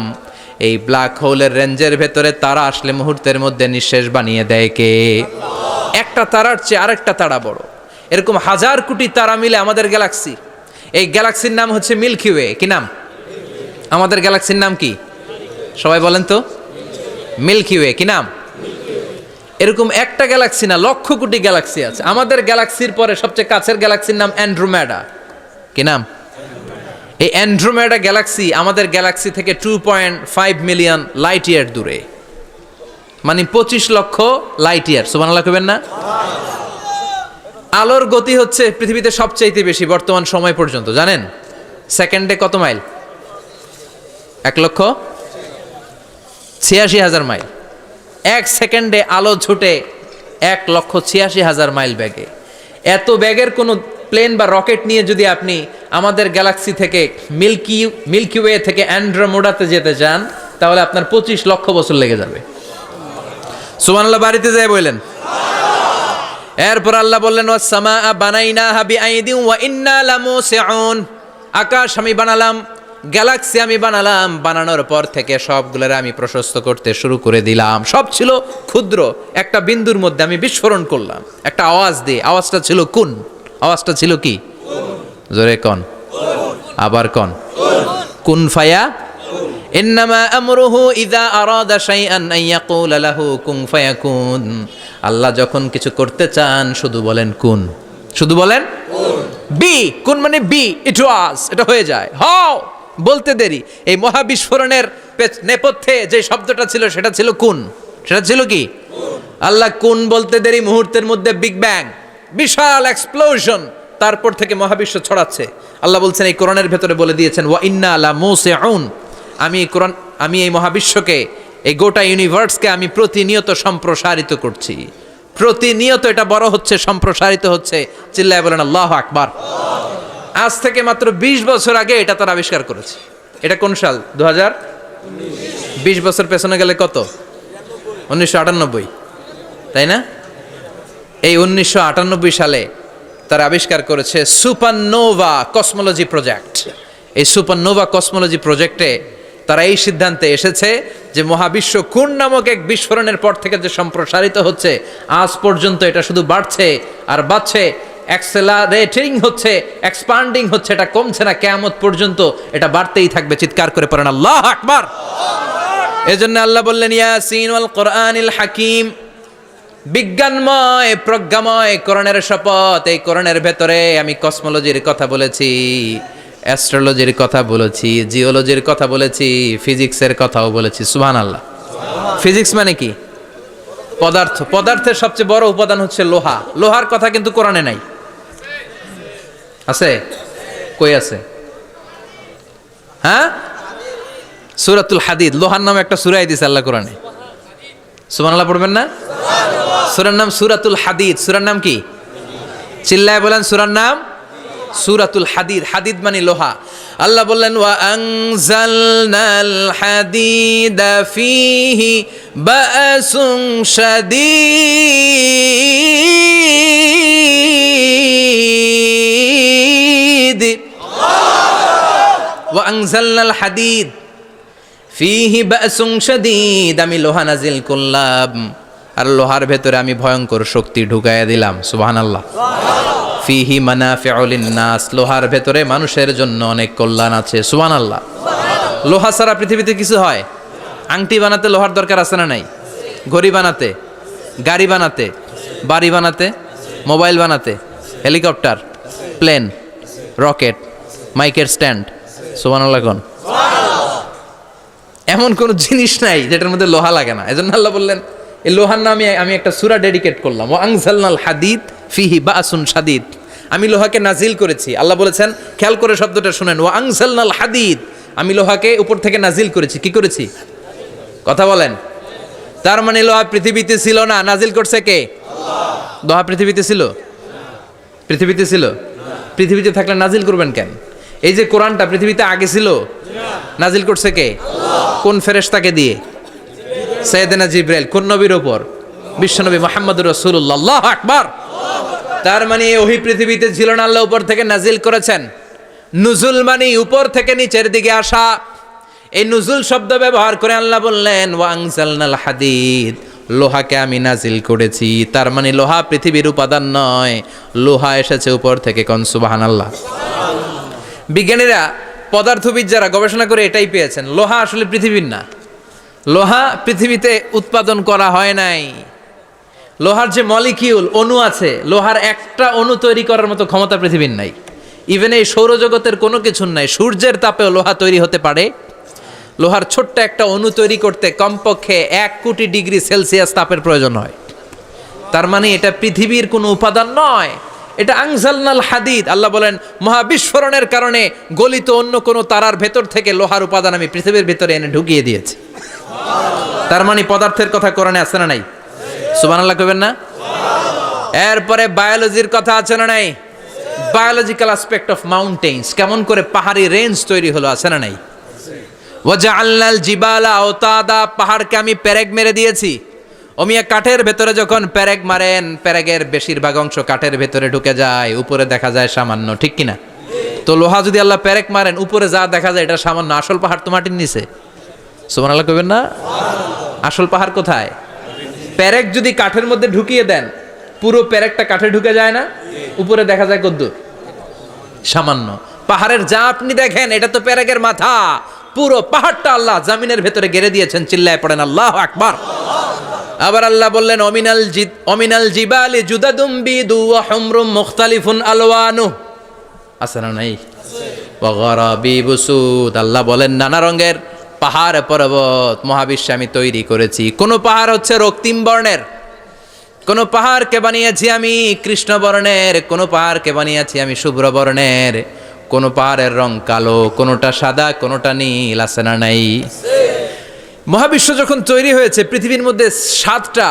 এই ব্ল্যাক হোলের রেঞ্জের ভেতরে তারা আসলে মুহূর্তের মধ্যে নিঃশেষ বানিয়ে দেয় কে? একটা তারার চেয়ে আরেকটা তারা বড়। এরকম হাজার কোটি তারা মিলে আমাদের গ্যালাক্সি। এই গ্যালাক্সির নাম হচ্ছে মিল্কি ওয়ে। কি নাম? আমাদের গ্যালাক্সির নাম কি? সবাই বলেন তো। Milky Way. কি নাম? এরকম একটা গ্যালাক্সি না, লক্ষ কোটি গ্যালাক্সি আছে। আমাদের গ্যালাক্সির পরে সবচেয়ে কাছের গ্যালাক্সির নাম অ্যান্ড্রোমেডা। কি নাম? এই অ্যান্ড্রোমেডা গ্যালাক্সি আমাদের গ্যালাক্সি থেকে 2.5 মিলিয়ন লাইট ইয়ার দূরে, মানে 25 লক্ষ লাইট ইয়ার। সুবহানাল্লাহ কইবেন না? আলোর গতি হচ্ছে পৃথিবীতে সবচাইতে বেশি বর্তমান সময় পর্যন্ত, জানেন? সেকেন্ডে কত মাইল? 1,86,000 মাইল। এক সেকেন্ডে আলো ছুটে 1,86,000 মাইল বেগে। এত ব্যাগের কোনো প্লেন বা রকেট নিয়ে যদি আপনি আমাদের গ্যালাক্সি থেকে মিল্কি ওয়ে থেকে অ্যান্ড্রোমেডাতে যেতে চান, তাহলে আপনার 25 লক্ষ বছর লেগে যাবে। সুবহানাল্লাহ বাড়িতে যায় বললেন। এরপর আল্লাহ বললেন, ওয়াস সামাআ বানাইনাহা বিআইদিন ওয়া ইন্না লামুসিউন, আকাশ আমি বানালাম, গ্যালাক্সি আমি বানালাম, বানানোর পর থেকে সবগুলোর আমি প্রশস্ত করতে শুরু করে দিলাম। সব ছিল ক্ষুদ্র, একটা বিন্দুর মধ্যে আমি বিস্ফোরণ করলাম একটা আওয়াজ দিয়ে। আওয়াজটা ছিল কুন। আওয়াজটা ছিল কি? জোরে কন, আবার কন। কুন ফায়া। ইন্নামা আমরুহু ইযা আরাদা শাইআন আন ইয়াকুলা লাহু কুন ফায়াকুন। আল্লাহ যখন কিছু করতে চান শুধু বলেন কুন, শুধু বলেন বি। কুন মানে বি, ইট ওয়াজ, এটা হয়ে যায়। হাও বলতে দেরি। এই মহাবিস্ফোরণের নেপথ্যে যে শব্দটা ছিল সেটা ছিল কুন। সেটা ছিল কি? আল্লাহ কুন বলতে দেরি, মুহূর্তের মধ্যে বিগ ব্যাং, বিশাল এক্সপ্লোশন, তারপর থেকে মহাবিশ্ব ছড়াচ্ছে। আল্লাহ বলছেন এই কোরআনের ভেতরে বলে দিয়েছেন, ওয়া ইন্না লামুসিউন, আমি এই মহাবিশ্বকে, এই গোটা ইউনিভার্সকে আমি প্রতিনিয়ত সম্প্রসারিত করছি। প্রতিনিয়ত এটা বড় হচ্ছে, সম্প্রসারিত হচ্ছে। চিল্লায় বলেন আল্লাহু আকবার। আজ থেকে মাত্র 20 বছর আগে এটা তারা আবিষ্কার করেছে। এটা কোন সাল? 2000। 20 বছর পেছনে গেলে কত? 1998, তাই না? এই 1998 সালে তারা আবিষ্কার করেছে সুপারনোভা কসমোলজি প্রজেক্ট। এই সুপারনোভা কসমোলজি প্রজেক্টে তারা এই সিদ্ধান্তে এসেছে যে মহাবিশ্ব কোন নামক এক বিস্ফোরণের পর থেকে যে সম্প্রসারিত হচ্ছে, আজ পর্যন্ত এটা শুধু বাড়ছে আর বাড়ছে, অ্যাক্সেলারেটিং হচ্ছে, এক্সপান্ডিং হচ্ছে, এটা কমছে না। কিয়ামত পর্যন্ত এটা বাড়তেই থাকবে। চিৎকার করে পড়েন আল্লাহু আকবার। এজন্য আল্লাহ বললেন, ইয়াসিন ওয়াল কোরআনিল হাকিম, বিজ্ঞানময় প্রজ্ঞাময় কোরআনের শপথ। এই কোরআনের ভেতরে আমি কসমোলজির কথা বলেছি, অ্যাস্ট্রোলজির কথা বলেছি, জিওলজির কথা বলেছি, ফিজিক্সের কথাও বলেছি। সুবহানাল্লাহ। ফিজিক্স মানে কি? পদার্থ। পদার্থের সবচেয়ে বড় উপাদান হচ্ছে লোহা। লোহার কথা কিন্তু কোরআনে নাই। আছে? কই আছে? হ্যাঁ, সূরাতুল হাদিদ, লোহার নামে একটা সূরা দিয়েছে আল্লাহ কোরআনে। সুবহানাল্লাহ পড়বেন না? সূরার নাম সূরাতুল হাদিদ। সূরার নাম কি? চিল্লায় বলেন, সূরার নাম। সূরাতুল হাদিদ, হাদিদ মানে লোহা। আল্লাহ বললেন ওয়া আনজালনাল হাদিদা ফীহি বা'সুন শাদীদ। ওয়া আনজালনাল হাদিদ ফীহি বা'সুন শাদীদ, আমি লোহা নাজিল করলাম আর লোহার ভেতরে আমি ভয়ঙ্কর শক্তি ঢুকাইয়া দিলাম। সুবহানাল্লাহ। ফিহি মানাফিউ লিন-নাস, লোহার ভেতরে মানুষের জন্য অনেক কল্যাণ আছে। সুবহানাল্লাহ। লোহা ছাড়া পৃথিবীতে কিছু হয়? আংটি বানাতে লোহার দরকার আছে না নাই? ঘড়ি বানাতে, গাড়ি বানাতে, বাড়ি বানাতে, মোবাইল বানাতে, হেলিকপ্টার, প্লেন, রকেট, মাইকের স্ট্যান্ড। সুবহানাল্লাহ কোন? এমন কোন জিনিস নাই যেটার মধ্যে লোহা লাগে না। এজন্য আল্লাহ বললেন এই লোহার নামে আমি একটা সূরা ডেডিকেট করলাম, ওয়া আনজালনাল হাদিদ ফিহি বা'সুন শাদীদ, আমি লোহাকে নাজিল করেছি। আল্লাহ বলেছেন, খেয়াল করে শব্দটা শুনেন, ওয়া আনজালনাল হাদিদ, আমি লোহাকে উপর থেকে নাজিল করেছি। কি করেছি? কথা বলেন। তার মানে লোহা পৃথিবীতে ছিল না, নাজিল করছে কে? আল্লাহ। লোহা পৃথিবীতে ছিল? পৃথিবীতে ছিল? পৃথিবীতে থাকলে নাজিল করবেন কেন? এই যে কোরআনটা পৃথিবীতে আগে ছিল, নাজিল করছে কে? আল্লাহ। কোন ফেরেশতাকে দিয়ে? সাইয়েদনা জিবরাইল। কোন নবীর উপর? বিশ্বনবী মুহাম্মদুর রাসূলুল্লাহ। আল্লাহু আকবার। তার মানে ওহি পৃথিবীতে ছিল না, আল্লাহ উপর থেকে নাজিল করেছেন। নুজুল মানে উপর থেকে নিচের দিকে আসা। এই নুজুল শব্দ ব্যবহার করে আল্লাহ বললেন ওয়া আনজালনাল হাদিদ, লোহাকে আমি নাজিল করেছি। তার মানে লোহা পৃথিবীর উপাদান নয়, লোহা এসেছে উপর থেকে। কোন সুবহানাল্লাহ। বিজ্ঞানীরা, পদার্থবিদ যারা গবেষণা করে এটাই পেয়েছেন, লোহা আসলে পৃথিবীর না। লোহা পৃথিবীতে উৎপাদন করা হয় নাই। লোহার যে মলিকিউল, অণু আছে, লোহার একটা অণু তৈরি করার মতো ক্ষমতা পৃথিবীর নাই। ইভেন এই সৌরজগতের কোনো কিছু নাই। সূর্যের তাপেও লোহা তৈরি হতে পারে। লোহার ছোট্ট একটা অণু তৈরি করতে কমপক্ষে 1 কোটি ডিগ্রি সেলসিয়াস তাপের প্রয়োজন হয়। তার মানে এটা পৃথিবীর কোনো উপাদান নয়, এটা আনজালনাল হাদিদ। আল্লাহ বলেন মহাবিস্ফোরণের কারণে গলিত অন্য কোনো তারার ভেতর থেকে লোহার উপাদান আমি পৃথিবীর ভেতরে এনে ঢুকিয়ে দিয়েছি। তার মানে পদার্থের কথা কোরআনে আছে না নাই? সুবহানাল্লাহ কইবেন না? এরপরে বায়োলজির কথা আছে না নাই? বায়োলজিক্যাল অ্যাসপেক্ট অফ মাউন্টেন্স, কেমন করে পাহাড়ি রেঞ্জ তৈরি হলো, আছে না নাই? ওয়াজআলনাল জিবালা আওতাদা, পাহাড়কে আমি পেরেক মেরে দিয়েছি। ওমিয়া কাঠের ভেতরে যখন পেরেক মারেন, পেরেকের বেশিরভাগ অংশ কাঠের ভেতরে ঢুকে যায়, উপরে দেখা যায় সামান্য, ঠিক কিনা? তো লোহা যদি আল্লাহ পেরেক মারেন, উপরে যা দেখা যায় এটা সামান্য, আসল পাহাড় তো মাটির নিচে। সুবহানাল্লাহ কইবেন না? আসল পাহাড় কোথায়? পেরেক যদি কাঠের মধ্যে ঢুকিয়ে দেন, পুরো পেরেকটা কাঠে ঢুকে যায় না, উপরে দেখা যায় কদ্দূর? সামান্য। পাহাড়ের যা আপনি দেখেন এটা তো পেরেকের মাথা, পুরো পাহাড়টা আল্লাহ জামিনের ভেতরে গেড়ে দিয়েছেন। চিল্লায় পড়েন আল্লাহু আকবার। আবার আল্লাহ বললেন অমিনাল জিবালি জুদাদুম বিদু ওয়া হুমরুম মুখতালিফুন আলওয়ানু, আছে না নাই? ওয়া গারাবিবু সুদ, আল্লাহ বলেন নানা রঙের পাহাড় পর্বত মহাবিশ্বে আমি তৈরি করেছি। কোন পাহাড় হচ্ছে রক্তিম বর্ণের, কোন পাহাড়কে বানিয়েছি আমি কৃষ্ণ বর্ণের, কোন পাহাড়কে বানিয়েছি আমি শুভ্র বর্ণের, কোন পাহাড়ের রং কালো, কোনটা সাদা, কোনটা নীল, আছে না নাই? মহাবিশ্ব যখন তৈরি হয়েছে, পৃথিবীর মধ্যে 7টা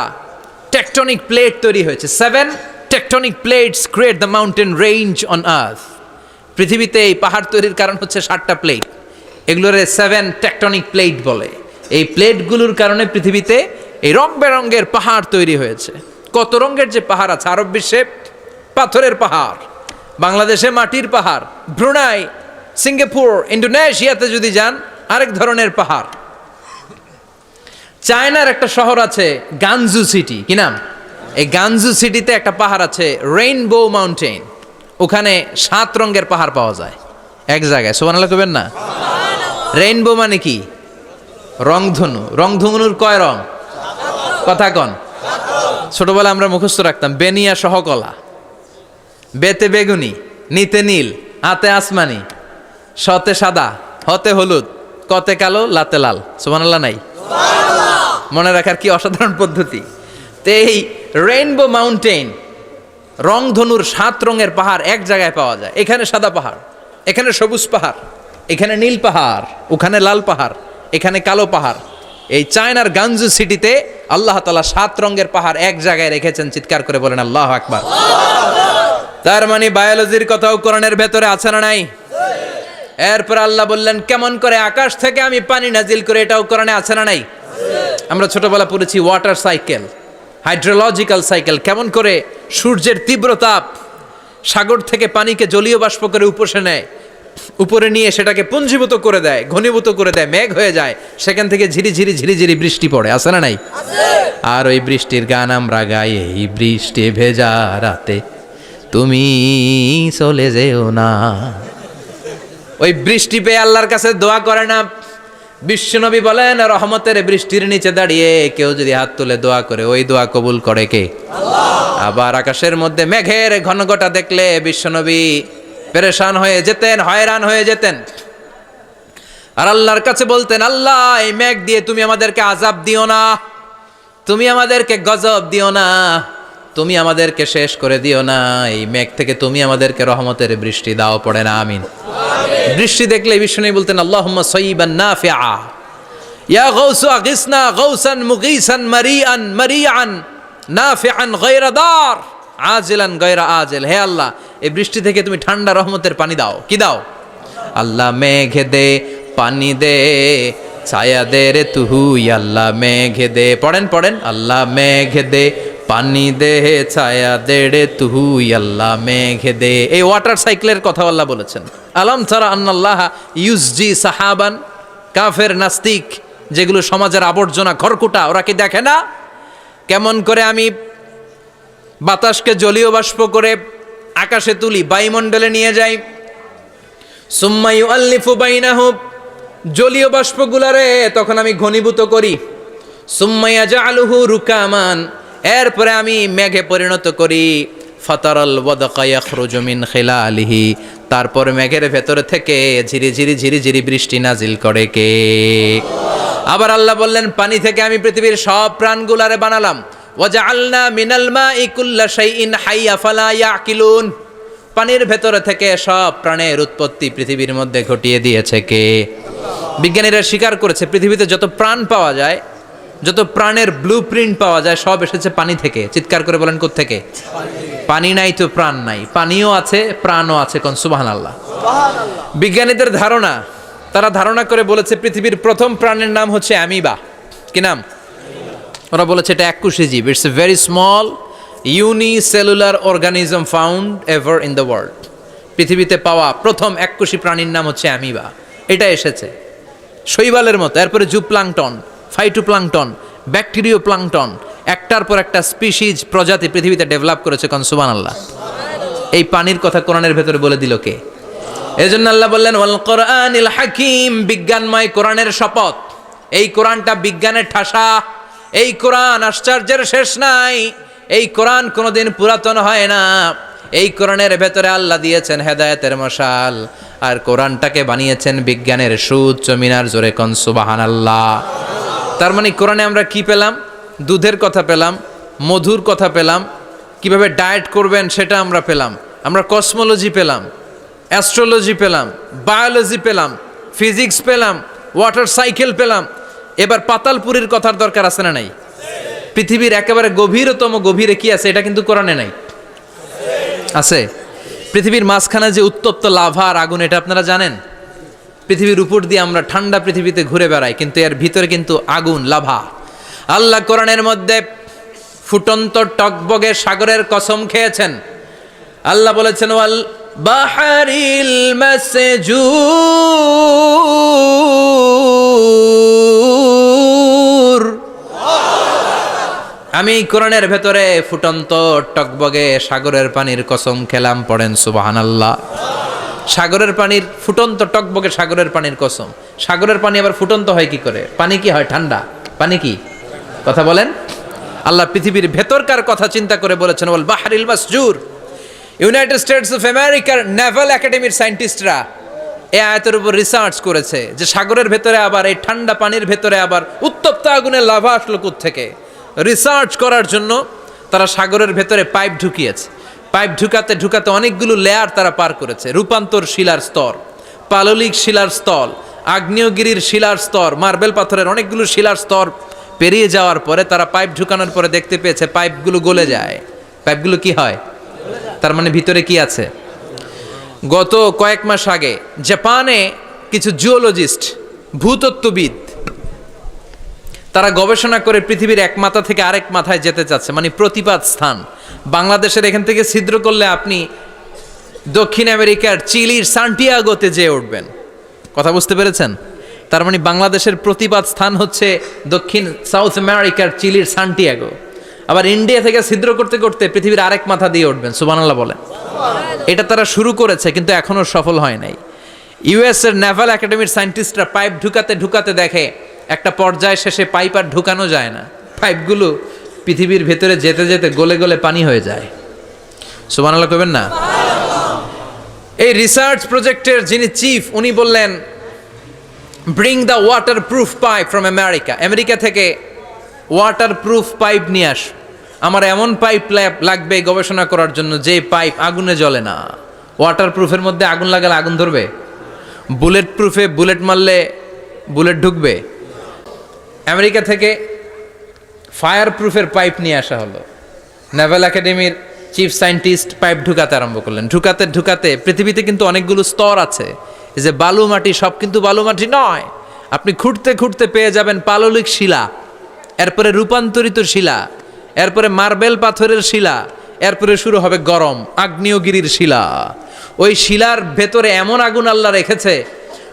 টেকটনিক প্লেট তৈরি হয়েছে। 7 tectonic plates create the mountain range on earth. পৃথিবীতে এই পাহাড় তৈরির কারণ হচ্ছে 7টা প্লেট, এগুলোরে 7 টেকটনিক প্লেট বলে। এই প্লেটগুলোর কারণে পৃথিবীতে এই রং বেরঙের পাহাড় তৈরি হয়েছে। কত রঙের যে পাহাড় আছে। আরব বিশ্বে পাথরের পাহাড়, বাংলাদেশে মাটির পাহাড়, ব্রুনাই, সিঙ্গাপুর, ইন্দোনেশিয়াতে যদি যান আরেক ধরনের পাহাড়। চায়নার একটা শহর আছে গানজু সিটি, কি নাম? এই গানজু সিটিতে একটা পাহাড় আছে রেইনবো মাউন্টেন, ওখানে 7 রঙের পাহাড় পাওয়া যায় এক জায়গায়। সুবহানাল্লাহ কইবেন না? রেইনবো মানে কি? রংধনু। রংধনুর কয় রং? কথা কন। ছোটবেলা আমরা মুখস্থ রাখতাম বেনিয়া সহকলা, বেতে বেগুনি, নিতে নীল, আতে আসমানি, শতে সাদা, হতে হলুদ, কতে কালো, লাতে লাল। সুবহানাল্লাহ নাই? মনে রাখার কি অসাধারণ পদ্ধতি। তো এই রেইনবো মাউন্টেন, রংধনুর 7 রঙের পাহাড় এক জায়গায় পাওয়া যায়। এখানে সাদা পাহাড়, এখানে সবুজ পাহাড়, এখানে নীল পাহাড়, ওখানে লাল পাহাড়, এখানে কালো পাহাড়। এই চায়নার গানজু সিটিতে আল্লাহ তাআলা 7 রঙের পাহাড় এক জায়গায় রেখেছেন। চিৎকার করে বলেন আল্লাহু আকবার। তার মানে বায়োলজির কথাও কোরআনের ভেতরে আছে না নাই? এরপর আল্লাহ বললেন কেমন করে আকাশ থেকে আমি পানি নাজিল করে, এটাও কোরআনে আছে না নাই? আমরা ছোটবেলা পড়েছি ওয়াটার সাইকেল, হাইড্রোলজিক্যাল সাইকেল, কেমন করে সূর্যের তীব্র তাপ সাগর থেকে পানিকে জলীয় বাষ্প করে উপসে নেয়, উপরে নিয়ে সেটাকে পুঞ্জীভূত করে দেয়, ঘনীভূত করে দেয়, মেঘ হয়ে যায়, সেখান থেকে ঝিরিঝিরি ঝিরিঝিরি বৃষ্টি পড়ে, আছে না নাই? আর ওই বৃষ্টির গান আমরা গাই, এই বৃষ্টি ভেজা রাতে তুমি চলে যেও না। ওই বৃষ্টি পেয়ে আল্লাহর কাছে দোয়া করে না? বিশ্বনবী বলেন রহমতের বৃষ্টির নিচে দাঁড়িয়ে কেউ যদি হাত তুলে দোয়া করে, ওই দোয়া কবুল করে কে? আল্লাহ। আবার আকাশের মধ্যে মেঘের ঘনঘটা দেখলে বিশ্বনবী পেরেশান হয়ে যেতেন, হয়রান হয়ে যেতেন, আর আল্লাহর কাছে বলতেন আল্লাহ এই মেঘ দিয়ে তুমি আমাদেরকে আযাব দিও না, তুমি আমাদেরকে গজব দিও না, তুমি আমাদেরকে শেষ করে দিও না, এই মেঘ থেকে তুমি আমাদেরকে রহমতের বৃষ্টি দাও। পড়ে না আমিন। বৃষ্টি দেখলে বিষ্ণু বলতেন আল্লাহুম্মা সাইয়িবান নাফিআ, ইয়া গাউসু আগিসনা গাউসান মুগীসান মারিআন মারিআন নাফিআন গায়রা দার আজিলান গায়রা আজিল। হে আল্লাহ এই বৃষ্টি থেকে তুমি ঠান্ডা রহমতের পানি দাও। কি দাও? আল্লাহ মেঘে দে পানি দে, ছায়া দে রে তুহু, আল্লাহ মেঘে দে। পড়েন পড়েন, আল্লাহ মেঘে দে পানি দে, ছায়া দে রে তুহু, আল্লাহ মেঘে দে। এই ওয়াটার সাইকেলের কথা আল্লাহ বলেছেন। আলম তারা আন্নাল্লাহ ইউসজি সাহাবান, কাফের নাস্তিক যেগুলো সমাজের আবর্জনা খড়কুটা, ওরা কি দেখে না কেমন করে আমি বাতাসকে জলীয় বাষ্প করে আকাশে তুলি, বায়ুমণ্ডলে নিয়ে যাই, সুম্মা ইউআল্লিফু বাইনাহুম, জলীয় বাষ্পগুলারে তখন আমি ঘনীভূত করি, সুম্মা ইয়াজআলুহু রুকামান, এরপরে আমি মেঘে পরিণত করি, ফাতারাল ওয়াদকা ইয়াখরুজু মিন খিলালিহি, তারপর মেঘের ভেতরে থেকে ঝিরিঝিরি ঝিরিঝিরি বৃষ্টি নাজিল করে কে? আবার আল্লাহ বললেন পানি থেকে আমি পৃথিবীর সব প্রাণগুলারে বানালাম, ওয়াজআলনা মিনাল মাই কুল্লা শাইইন হাইয়া ফালা ইয়াকিলুন, পানির ভেতরে থেকে সব প্রাণের উৎপত্তি পৃথিবীর মধ্যে ঘটিয়ে দিয়েছে কে? বিজ্ঞানীরা স্বীকার করেছে পৃথিবীতে যত প্রাণ পাওয়া যায়, যত প্রাণের ব্লুপ্রিন্ট পাওয়া যায় সব এসেছে পানি থেকে। চিৎকার করে বলেন কোত্থেকে? পানি নাই তো প্রাণ নাই, পানিও আছে প্রাণও আছে। কোন সুবহানাল্লাহ। বিজ্ঞানীদের ধারণা, তারা ধারণা করে বলেছে পৃথিবীর প্রথম প্রাণের নাম হচ্ছে অ্যামিবা। কি নাম? ওরা বলেছে এটা এককোষী জীব, it's a very small unicellular organism found ever in the world. পৃথিবীতে পাওয়া প্রথম এককোষী প্রাণীর নাম হচ্ছে অ্যামিবা। এটা এসেছে শৈবালের মতো, এরপরে জুপ্লাংটন, ফাইটোপ্লাংটন, ব্যাকটেরিও প্লাংটন, একটার পর একটা স্পিসিজ প্রজাতি পৃথিবীতে ডেভেলপ করেছে। কোন সুবহানাল্লাহ। এই পানির কথা কোরআনের ভেতরে বলে দিল কে? এজন্য আল্লাহ বললেন ওয়াল কোরআনিল হাকিম, বিজ্ঞানময় কোরআনের শপথ। এই কোরআনটা বিজ্ঞানের ঠাসা, এই কোরআন আশ্চর্যের শেষ নাই, এই কোরআন কোনোদিন পুরাতন হয় না। এই কোরআনের ভেতরে আল্লাহ দিয়েছেন হেদায়েতের মশাল, আর কোরআনটাকে বানিয়েছেন বিজ্ঞানের সুউচ্চ মিনার। জোরে কোন সুবহানাল্লাহ। তার মানে কোরআনে আমরা কি পেলাম? দুধের কথা পেলাম, মধুর কথা পেলাম, কিভাবে ডায়েট করবেন সেটা আমরা পেলাম, আমরা কসমোলজি পেলাম, অ্যাস্ট্রোলজি পেলাম, বায়োলজি পেলাম, ফিজিক্স পেলাম, ওয়াটার সাইকেল পেলাম। এবার পাতালপুরীর কথার দরকার আছে না নাই? পৃথিবীর একেবারে গভীরতম গভীরে কি আছে এটা কিন্তু কোরআনে নাই, আছে। পৃথিবীর মাঝখানে যে উত্তপ্ত লাভা আর আগুন, এটা আপনারা জানেন? পৃথিবীর উপর দিয়ে আমরা ঠান্ডা পৃথিবীতে ঘুরে বেড়াই, কিন্তু এর ভিতরে কিন্তু আগুন, লাভা। আল্লাহ কোরআনের মধ্যে ফুটন্ত টকবগে সাগরের কসম খেয়েছেন। আল্লাহ বলেছেন ওয়াল বাহরিল মাসজুর, আমি কোরআনের ভেতরে ফুটন্ত টকবগে সাগরের পানির কসম খেলাম। পড়েন সুবহানাল্লাহ। সাগরের পানির, ফুটন্ত টকবগে সাগরের পানির কসম। সাগরের পানি আবার ফুটন্ত হয় কি করে? পানি কি হয়? ঠান্ডা। পানি কি? কথা বলেন। আল্লাহ পৃথিবীর ভেতরকার কথা চিন্তা করে বলেছেন ওয়াল বাহরিল মাসজুর। ইউনাইটেড স্টেটস অফ আমেরিকার নেভাল একাডেমির সায়েন্টিস্টরা এই আয়াতের উপর রিসার্চ করেছে যে সাগরের ভেতরে আবার এই ঠান্ডা পানির ভেতরে আবার উত্তপ্ত আগুনের লাভা আসলো কোত্থেকে। রিসার্চ করার জন্য তারা সাগরের ভেতরে পাইপ ঢুকিয়েছে। পাইপ ঢুকাতে ঢুকাতে অনেকগুলো লেয়ার তারা পার করেছে। রূপান্তর শিলার স্তর, পাললিক শিলার স্তর, আগ্নেয়গিরির শিলার স্তর, মার্বেল পাথরের অনেকগুলো শিলার স্তর পেরিয়ে যাওয়ার পরে তারা পাইপ ঢুকানোর পরে দেখতে পেয়েছে পাইপগুলো গলে যায়। পাইপগুলো কি হয়? তার মানে ভিতরে কি আছে? গত কয়েক মাস আগে জাপানে কিছু জিওলজিস্ট, ভূতত্ত্ববিদ, তারা গবেষণা করে পৃথিবীর এক মাথা থেকে আরেক মাথায় যেতে চাচ্ছে, মানে প্রতিপাদ স্থান। বাংলাদেশের এখান থেকে ছিদ্র করলে আপনি দক্ষিণ আমেরিকার চিলির সান্টিয়াগোতে যেয়ে উঠবেন। কথা বুঝতে পেরেছেন? তার মানে বাংলাদেশের প্রতিপাদ স্থান হচ্ছে দক্ষিণ সাউথ আমেরিকার চিলির সান্টিয়াগো। আবার ইন্ডিয়া থেকে ছিদ্র করতে করতে পৃথিবীর আরেক মাথা দিয়ে উঠবেন। সুবহানাল্লাহ বলেন। এটা তারা শুরু করেছে, কিন্তু এখনো সফল হয় নাই। ইউএস এর নেভাল একাডেমির সায়েন্টিস্টরা পাইপ ঢুকাতে ঢুকাতে দেখে একটা পর্যায় শেষে পাইপ আর ঢুকানো যায় না, পাইপগুলো পৃথিবীর ভেতরে যেতে যেতে গলে গলে পানি হয়ে যায়। সুবহানাল্লাহ কইবেন না? এই রিসার্চ প্রজেক্টের যিনি চিফ, উনি বললেন, bring the water proof pipe from America. America থেকে ওয়াটার প্রুফ পাইপ নিয়ে আস। আমার এমন পাইপ লাগবে গবেষণা করার জন্য যে পাইপ আগুনে জ্বলে না। ওয়াটার প্রুফের মধ্যে আগুন লাগালে আগুন ধরবে? বুলেট প্রুফে বুলেট মারলে বুলেট ঢুকবে? আমেরিকা থেকে ফায়ার প্রুফের পাইপ নিয়ে আসা হলো। নেভাল একাডেমির চিফ সায়েন্টিস্ট পাইপ ঢুকাতে আরম্ভ করলেন। ঢুকাতে ঢুকাতে পৃথিবীতে কিন্তু অনেকগুলো স্তর আছে। এই যে বালু মাটি, সব কিন্তু বালু মাটি নয়। আপনি খুঁড়তে খুঁড়তে পেয়ে যাবেন পাললিক শিলা, এরপরে রূপান্তরিত শিলা, এরপরে মার্বেল পাথরের শিলা, এরপরে শুরু হবে গরম আগ্নেয়গিরির শিলা। ওই শিলার ভেতরে এমন আগুন আল্লাহ রেখেছে,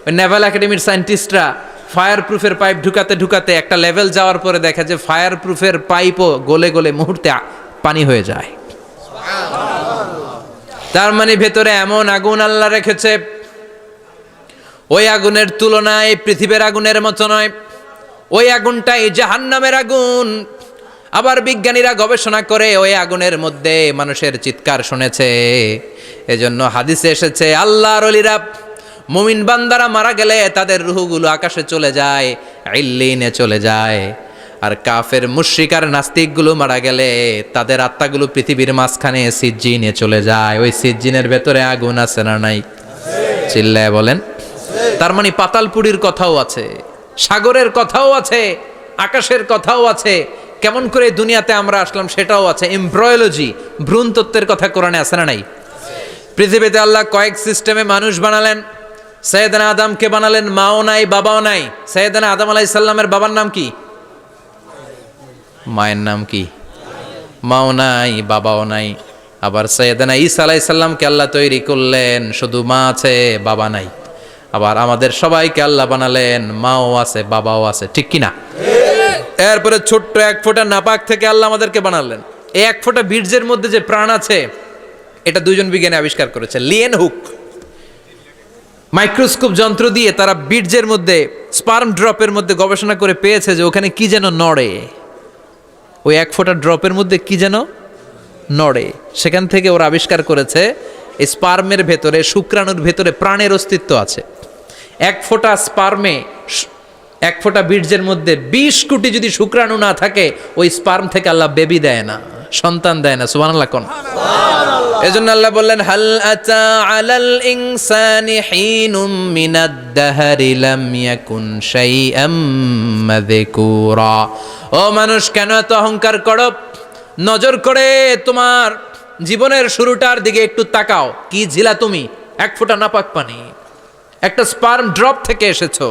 ওই নেভাল একাডেমির সায়েন্টিস্টরা ফায়ার প্রুফের পাইপ ঢুকাতে ঢুকাতে একটা লেভেল যাওয়ার পরে দেখে যে ফায়ার প্রুফের পাইপও গলে গলে মুহূর্তে পানি হয়ে যায়। তার মানে ভেতরে এমন আগুন আল্লাহ রেখেছে, ওই আগুনের তুলনায় পৃথিবীর আগুনের মতো নয়। ওই আগুনটাই জাহান্নামের আগুন। আবার বিজ্ঞানীরা গবেষণা করে ওই আগুনের মধ্যে মানুষের চিৎকার শুনেছে। এজন্য হাদিসে এসেছে, আল্লাহর ওলিরা, মুমিন বান্দারা মারা গেলে তাদের রূহগুলো আকাশে চলে যায়, ইল্লিনে চলে যায়। আর কাফের মুশরিক আর নাস্তিকগুলো মারা গেলে তাদের আত্মাগুলো পৃথিবীর মাঝখানে সিজ্জিনে চলে যায়। ওই সিজ্জিনের ভেতরে আগুন আছে না নাই? চিল্লায় বলেন। তার মানে পাতালপুরীর কথাও আছে, সাগরের কথাও আছে, আকাশের কথাও আছে। কেমন করে দুনিয়াতে আমরা আসলাম সেটাও আছে। এমব্রয়োলজি, ভ্রূণতত্ত্বের কথা কোরআনে আছে না নাই? পৃথিবীতে আল্লাহ কয়েক সিস্টেমে মানুষ বানালেন। সৈয়দনা আদমকে বানালেন, মাও নাই বাবাও নাই। সৈয়দনা আদম আলাইহিস সালামের বাবার নাম কি? মায়ের নাম কি? মাও নাই বাবাও নাই। আবার সৈয়দনা ঈসা আলাইহিস সালামকে আল্লাহ তৈরি করলেন, শুধু মা আছে বাবা নাই। আবার আমাদের সবাইকে আল্লাহ বানালেন, মাও আছে বাবাও আছে, ঠিক কিনা? এরপরে ছোট্ট এক ফোঁটা নাপাক থেকে আল্লাহ আমাদেরকে বানালেন। এই এক ফোঁটা বীর্যের মধ্যে যে প্রাণ আছে, এটা দুইজন বিজ্ঞানী আবিষ্কার করেছে। লিয়েন হুক মাইক্রোস্কোপ যন্ত্র দিয়ে তারা বীর্যের মধ্যে, স্পার্ম ড্রপের মধ্যে গবেষণা করে পেয়েছে যে ওখানে কি যেন নড়ে। ওই এক ফোঁটা ড্রপের মধ্যে কি যেন নড়ে। সেখান থেকে ওরা আবিষ্কার করেছে এই স্পার্মের ভেতরে, শুক্রাণুর ভেতরে প্রাণের অস্তিত্ব আছে। এক ফোঁটা স্পার্মে, এক ফোঁটা বীর্যের মধ্যে 20 কোটি যদি শুক্রাণু না থাকে, ওই স্পার্ম থেকে আল্লাহ বেবি দেয় না, সন্তান দেয় না। সুবহানাল্লাহ কোন? এজন্য আল্লাহ বললেন, হাল আতা আলাল ইনসানি হিনুম মিনাদ দাহরি লাম ইয়াকুন শাইআম মাযকুরা। ও মানুষ, কেন এত অহংকার করো? নজর করে তোমার জীবনের শুরুটার দিকে একটু তাকাও। কি ঝিলা তুমি? এক ফোঁটা নাপাক পানি, একটা স্পার্ম ড্রপ থেকে এসেছো।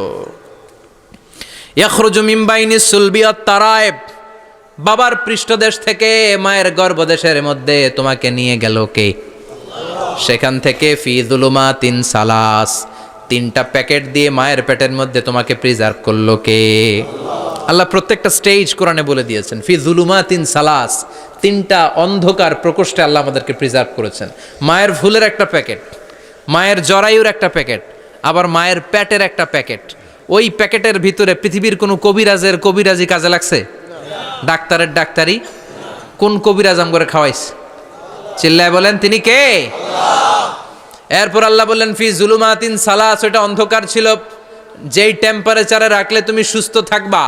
ইয়াখরুজু মিন বাইনিস সুলবি ওয়াত তারায়েব, বাবার পৃষ্ঠদেশ থেকে মায়ের গর্ভদেশের মধ্যে তোমাকে নিয়ে গেল কে? সেখান থেকে ফি যুলুমাতিন সালাস, 3টা প্যাকেট দিয়ে মায়ের পেটের মধ্যে তোমাকে প্রিজার্ভ করলো কে? আল্লাহ প্রত্যেকটা স্টেজ কোরআনে বলে দিয়েছেন। ফি যুলুমাতিন সালাস, 3টা অন্ধকার প্রকোষ্ঠে আল্লাহ আমাদেরকে প্রিজার্ভ করেছেন। মায়ের ভুলের একটা প্যাকেট, মায়ের জরায়ুর একটা প্যাকেট, আবার মায়ের পেটের একটা প্যাকেট। ওই প্যাকেটের ভিতরে পৃথিবীর কোনো কবিরাজের কবিরাজি কাজে লাগছে? ডাক্তারের ডাক্তারি? কোন কবিরাজ আম করে খাওয়াইছে? চিল্লায় বলেন, তিনি কে? এরপর আল্লাহ বললেন ফি যুলুমাতিন সালাস, ওটা অন্ধকার ছিল। যেই টেম্পারেচারে রাখলে তুমি সুস্থ থাকবা,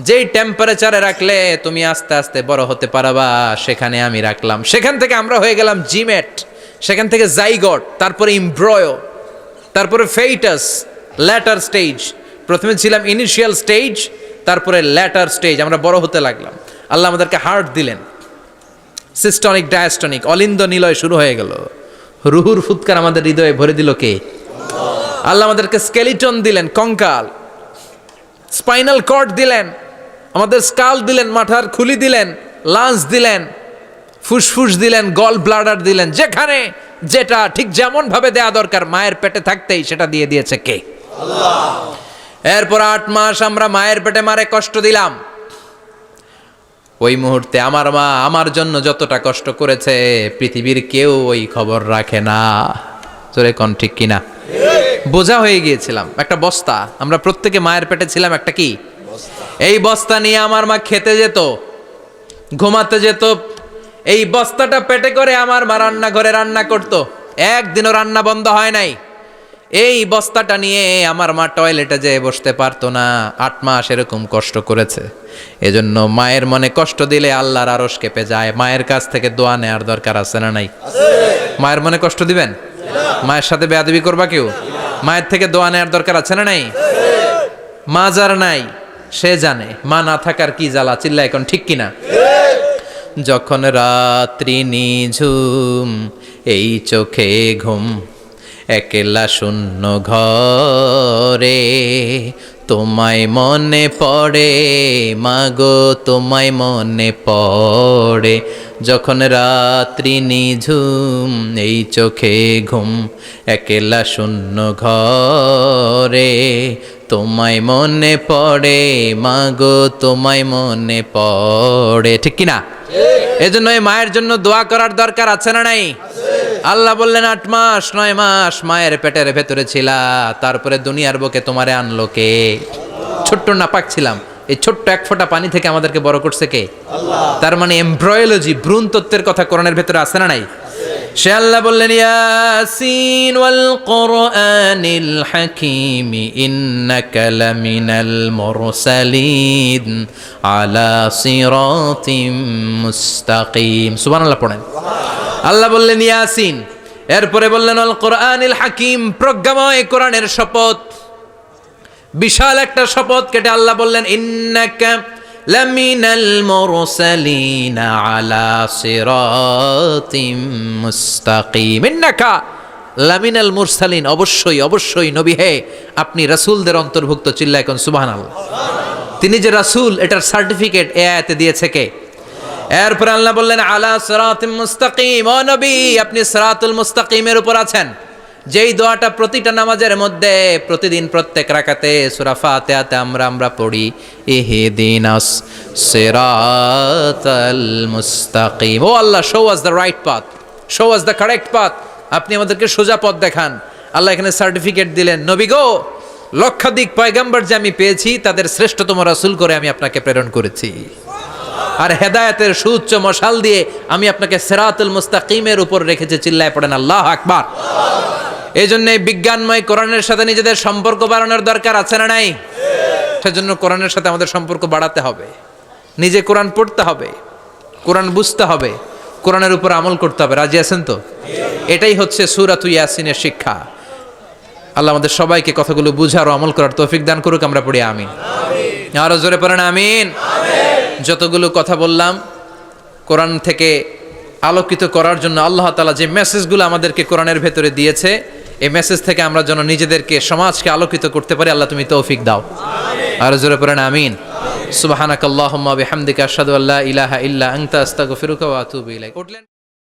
যেই টেম্পারেচারে রাখলে তুমি আস্তে আস্তে বড় হতে পারবা, সেখানে আমি রাখলাম। সেখান থেকে আমরা হয়ে গেলাম জিমেট, সেখান থেকে জাইগট, তারপরে ইমব্রয়ো, তারপরে ফেইটাস, ল্যাটার স্টেজ। প্রথমে ছিলাম ইনিশিয়াল স্টেজ, তারপরে ল্যাটার স্টেজ, আমরা বড় হতে লাগলাম। আল্লাহ আমাদেরকে হার্ট দিলেন, সিস্টনিক ডায়াস্টনিক অলিন্দ নিলয় শুরু হয়ে গেল। রুহুর ফুৎকার আমাদের হৃদয়ে ভরে দিল কে? আল্লাহ আমাদেরকে স্কেলিটন দিলেন, কঙ্কাল, স্পাইনাল কর্ড দিলেন, আমাদের স্কাল দিলেন, মাথার খুলি দিলেন, লাঞ্চ দিলেন, ফুসফুস দিলেন, গল ব্লাডার দিলেন, যেখানে যেটা ঠিক যেমন ভাবে দেয়া দরকার মায়ের পেটে থাকতেই সেটা দিয়ে দিয়েছে কে? আল্লাহ। এরপর 8 মাস আমরা মায়ের পেটে মারে কষ্ট দিলাম। ওই মুহূর্তে আমার মা আমার জন্য যতটা কষ্ট করেছে পৃথিবীর কেউ ওই খবর রাখে না। জোরে কোন ঠিক কিনা? বোঝা হয়ে গিয়েছিলাম, একটা বস্তা। আমরা প্রত্যেকে মায়ের পেটে ছিলাম একটা কি এই বস্তা নিয়ে আমার মা খেতে যেত, ঘুমাতে যেত, এই বস্তাটা পেটে করে আমার মা রান্নাঘরে রান্না করত। একদিনও রান্না বন্ধ হয় নাই। এই বস্তাটা নিয়ে আমার মা টয়লেটে যেয়ে বসতে পারতো না। 8 মাস এরকম কষ্ট করেছে। এজন্য মায়ের মনে কষ্ট দিলে আল্লাহর আরশ কেঁপে যায়। মায়ের কাছ থেকে দোয়া নেওয়ার দরকার আছে না নাই? মায়ের মনে কষ্ট দিবেন? মায়ের সাথে বেয়াদবি করবা কেউ? মায়ের থেকে দোয়া নেওয়ার দরকার আছে না নাই? মা যার নাই সে জানে মা না থাকার কি জ্বালা। চিল্লা এখন ঠিক কিনা? যখন রাত্রি নিঝুম এই চোখে ঘুম, একলা শূন্য ঘরে, তোমায় মনে পড়ে মাগো, তোমায় মনে পড়ে। যখন রাত্রি নিঝুম এই চোখে ঘুম, একলা শূন্য ঘরে, তোমায় মনে পড়ে মাগো, তোমায় মনে পড়ে। ঠিক কিনা? এজন্য এই মায়ের জন্য দোয়া করার দরকার আছে না নাই? আল্লাহ বললেন 8 মাস 9 মাস মায়ের পেটের ভেতরে ছিলা, তারপরে দুনিয়ার বুকে তোমারে আনলো কে? ছোট্ট নাপাক ছিলাম, এই ছোট্ট এক ফোঁটা পানি থেকে আমাদেরকে বড় করছে কে? আল্লাহ। তার মানে এমব্রয়োলজি, ভ্রূণ তত্ত্বের কথা কোরআনের ভেতরে আছে না নাই? সে আল্লাহ বললেন ইয়াসিন ওয়াল কোরআনিল হাকিম ইন্নাকা লামিনাল মুরসালিন আলা সিরাতিম মুস্তাকিম। সুবহানাল্লাহ পড়েন। আল্লাহ বললেন ইয়াসিন, এরপরে বললেন আল কোরআনিল হাকিম, প্রজ্ঞাময় কোরআনের শপথ। বিশাল একটা শপথ কেটে আল্লাহ বললেন ইন্নাকা লামিনাল মুরসালিন আলা সিরাতিম মুস্তাকিম। ইন্নাকা লামিনাল মুরসালিন, অবশ্যই অবশ্যই নবী হে আপনি রাসূলদের অন্তর্ভুক্ত। চিল্লা এখন সুবহানাল্লাহ। তিনি যে রাসূল এটার সার্টিফিকেট এই আয়াতে দিয়েছে কে? এরপর আল্লাহ বললেন আলা সিরাতিম মুস্তাকিম, ও নবী আপনি সিরাতুল মুস্তাকিমের উপর আছেন। যেই দোয়াটা প্রতিটা নামাজের মধ্যে প্রতিদিন প্রত্যেক রাকাতে সূরা ফাতিহাতে আমরা পড়ি, ইহদিনাস সিরাতাল মুস্তাকিম। ও আল্লাহ, show us the right path, show us the correct path. আপনি আমাদেরকে সোজা পথ দেখান। আল্লাহ এখানে সার্টিফিকেট দিলেন, নবী গো লক্ষাধিক পয়গম্বর যে আমি পেয়েছি তাদের শ্রেষ্ঠতম রাসূল করে আমি আপনাকে প্রেরণ করেছি। আর হেদায়েতের সুউচ্চ মশাল দিয়ে আমি আপনাকে সিরাতুল মুস্তাকিমের উপর রেখেছি। চিল্লায় পড়েন আল্লাহু আকবার। এই জন্য বিজ্ঞানময় কোরআনের সাথে নিজেদের সম্পর্ক বাড়ানোর দরকার আছে না নাই? সেজন্য কোরআনের সাথে আমাদের সম্পর্ক বাড়াতে হবে। নিজে কোরআন পড়তে হবে, কোরআন বুঝতে হবে, কোরআনের উপর আমল করতে হবে। রাজি আছেন তো? এটাই হচ্ছে সূরাতু ইয়াসিনের শিক্ষা। আল্লাহ আমাদের সবাইকে কথাগুলো বুঝার ও আমল করার তৌফিক দান করুক। আমরা পড়ি আমিন। আরো জোরে পড়েন আমিন। যতগুলো কথা বললাম কোরআন থেকে আলোকিত করার জন্য আল্লাহ তাআলা যে মেসেজগুলো আমাদেরকে কোরআনের ভেতরে দিয়েছে, এই মেসেজ থেকে আমরা যেন নিজেদেরকে সমাজকে আলোকিত করতে পারি। আল্লাহ তুমি তৌফিক দাও। আর জোরে পড়েন আমিন। সুবহানাকাল্লাহুম্মা বিহামদিকা আশহাদু আল্লা ইলাহা ইল্লা আনতা আস্তাগফিরুকা ওয়া আতুবু ইলাইক।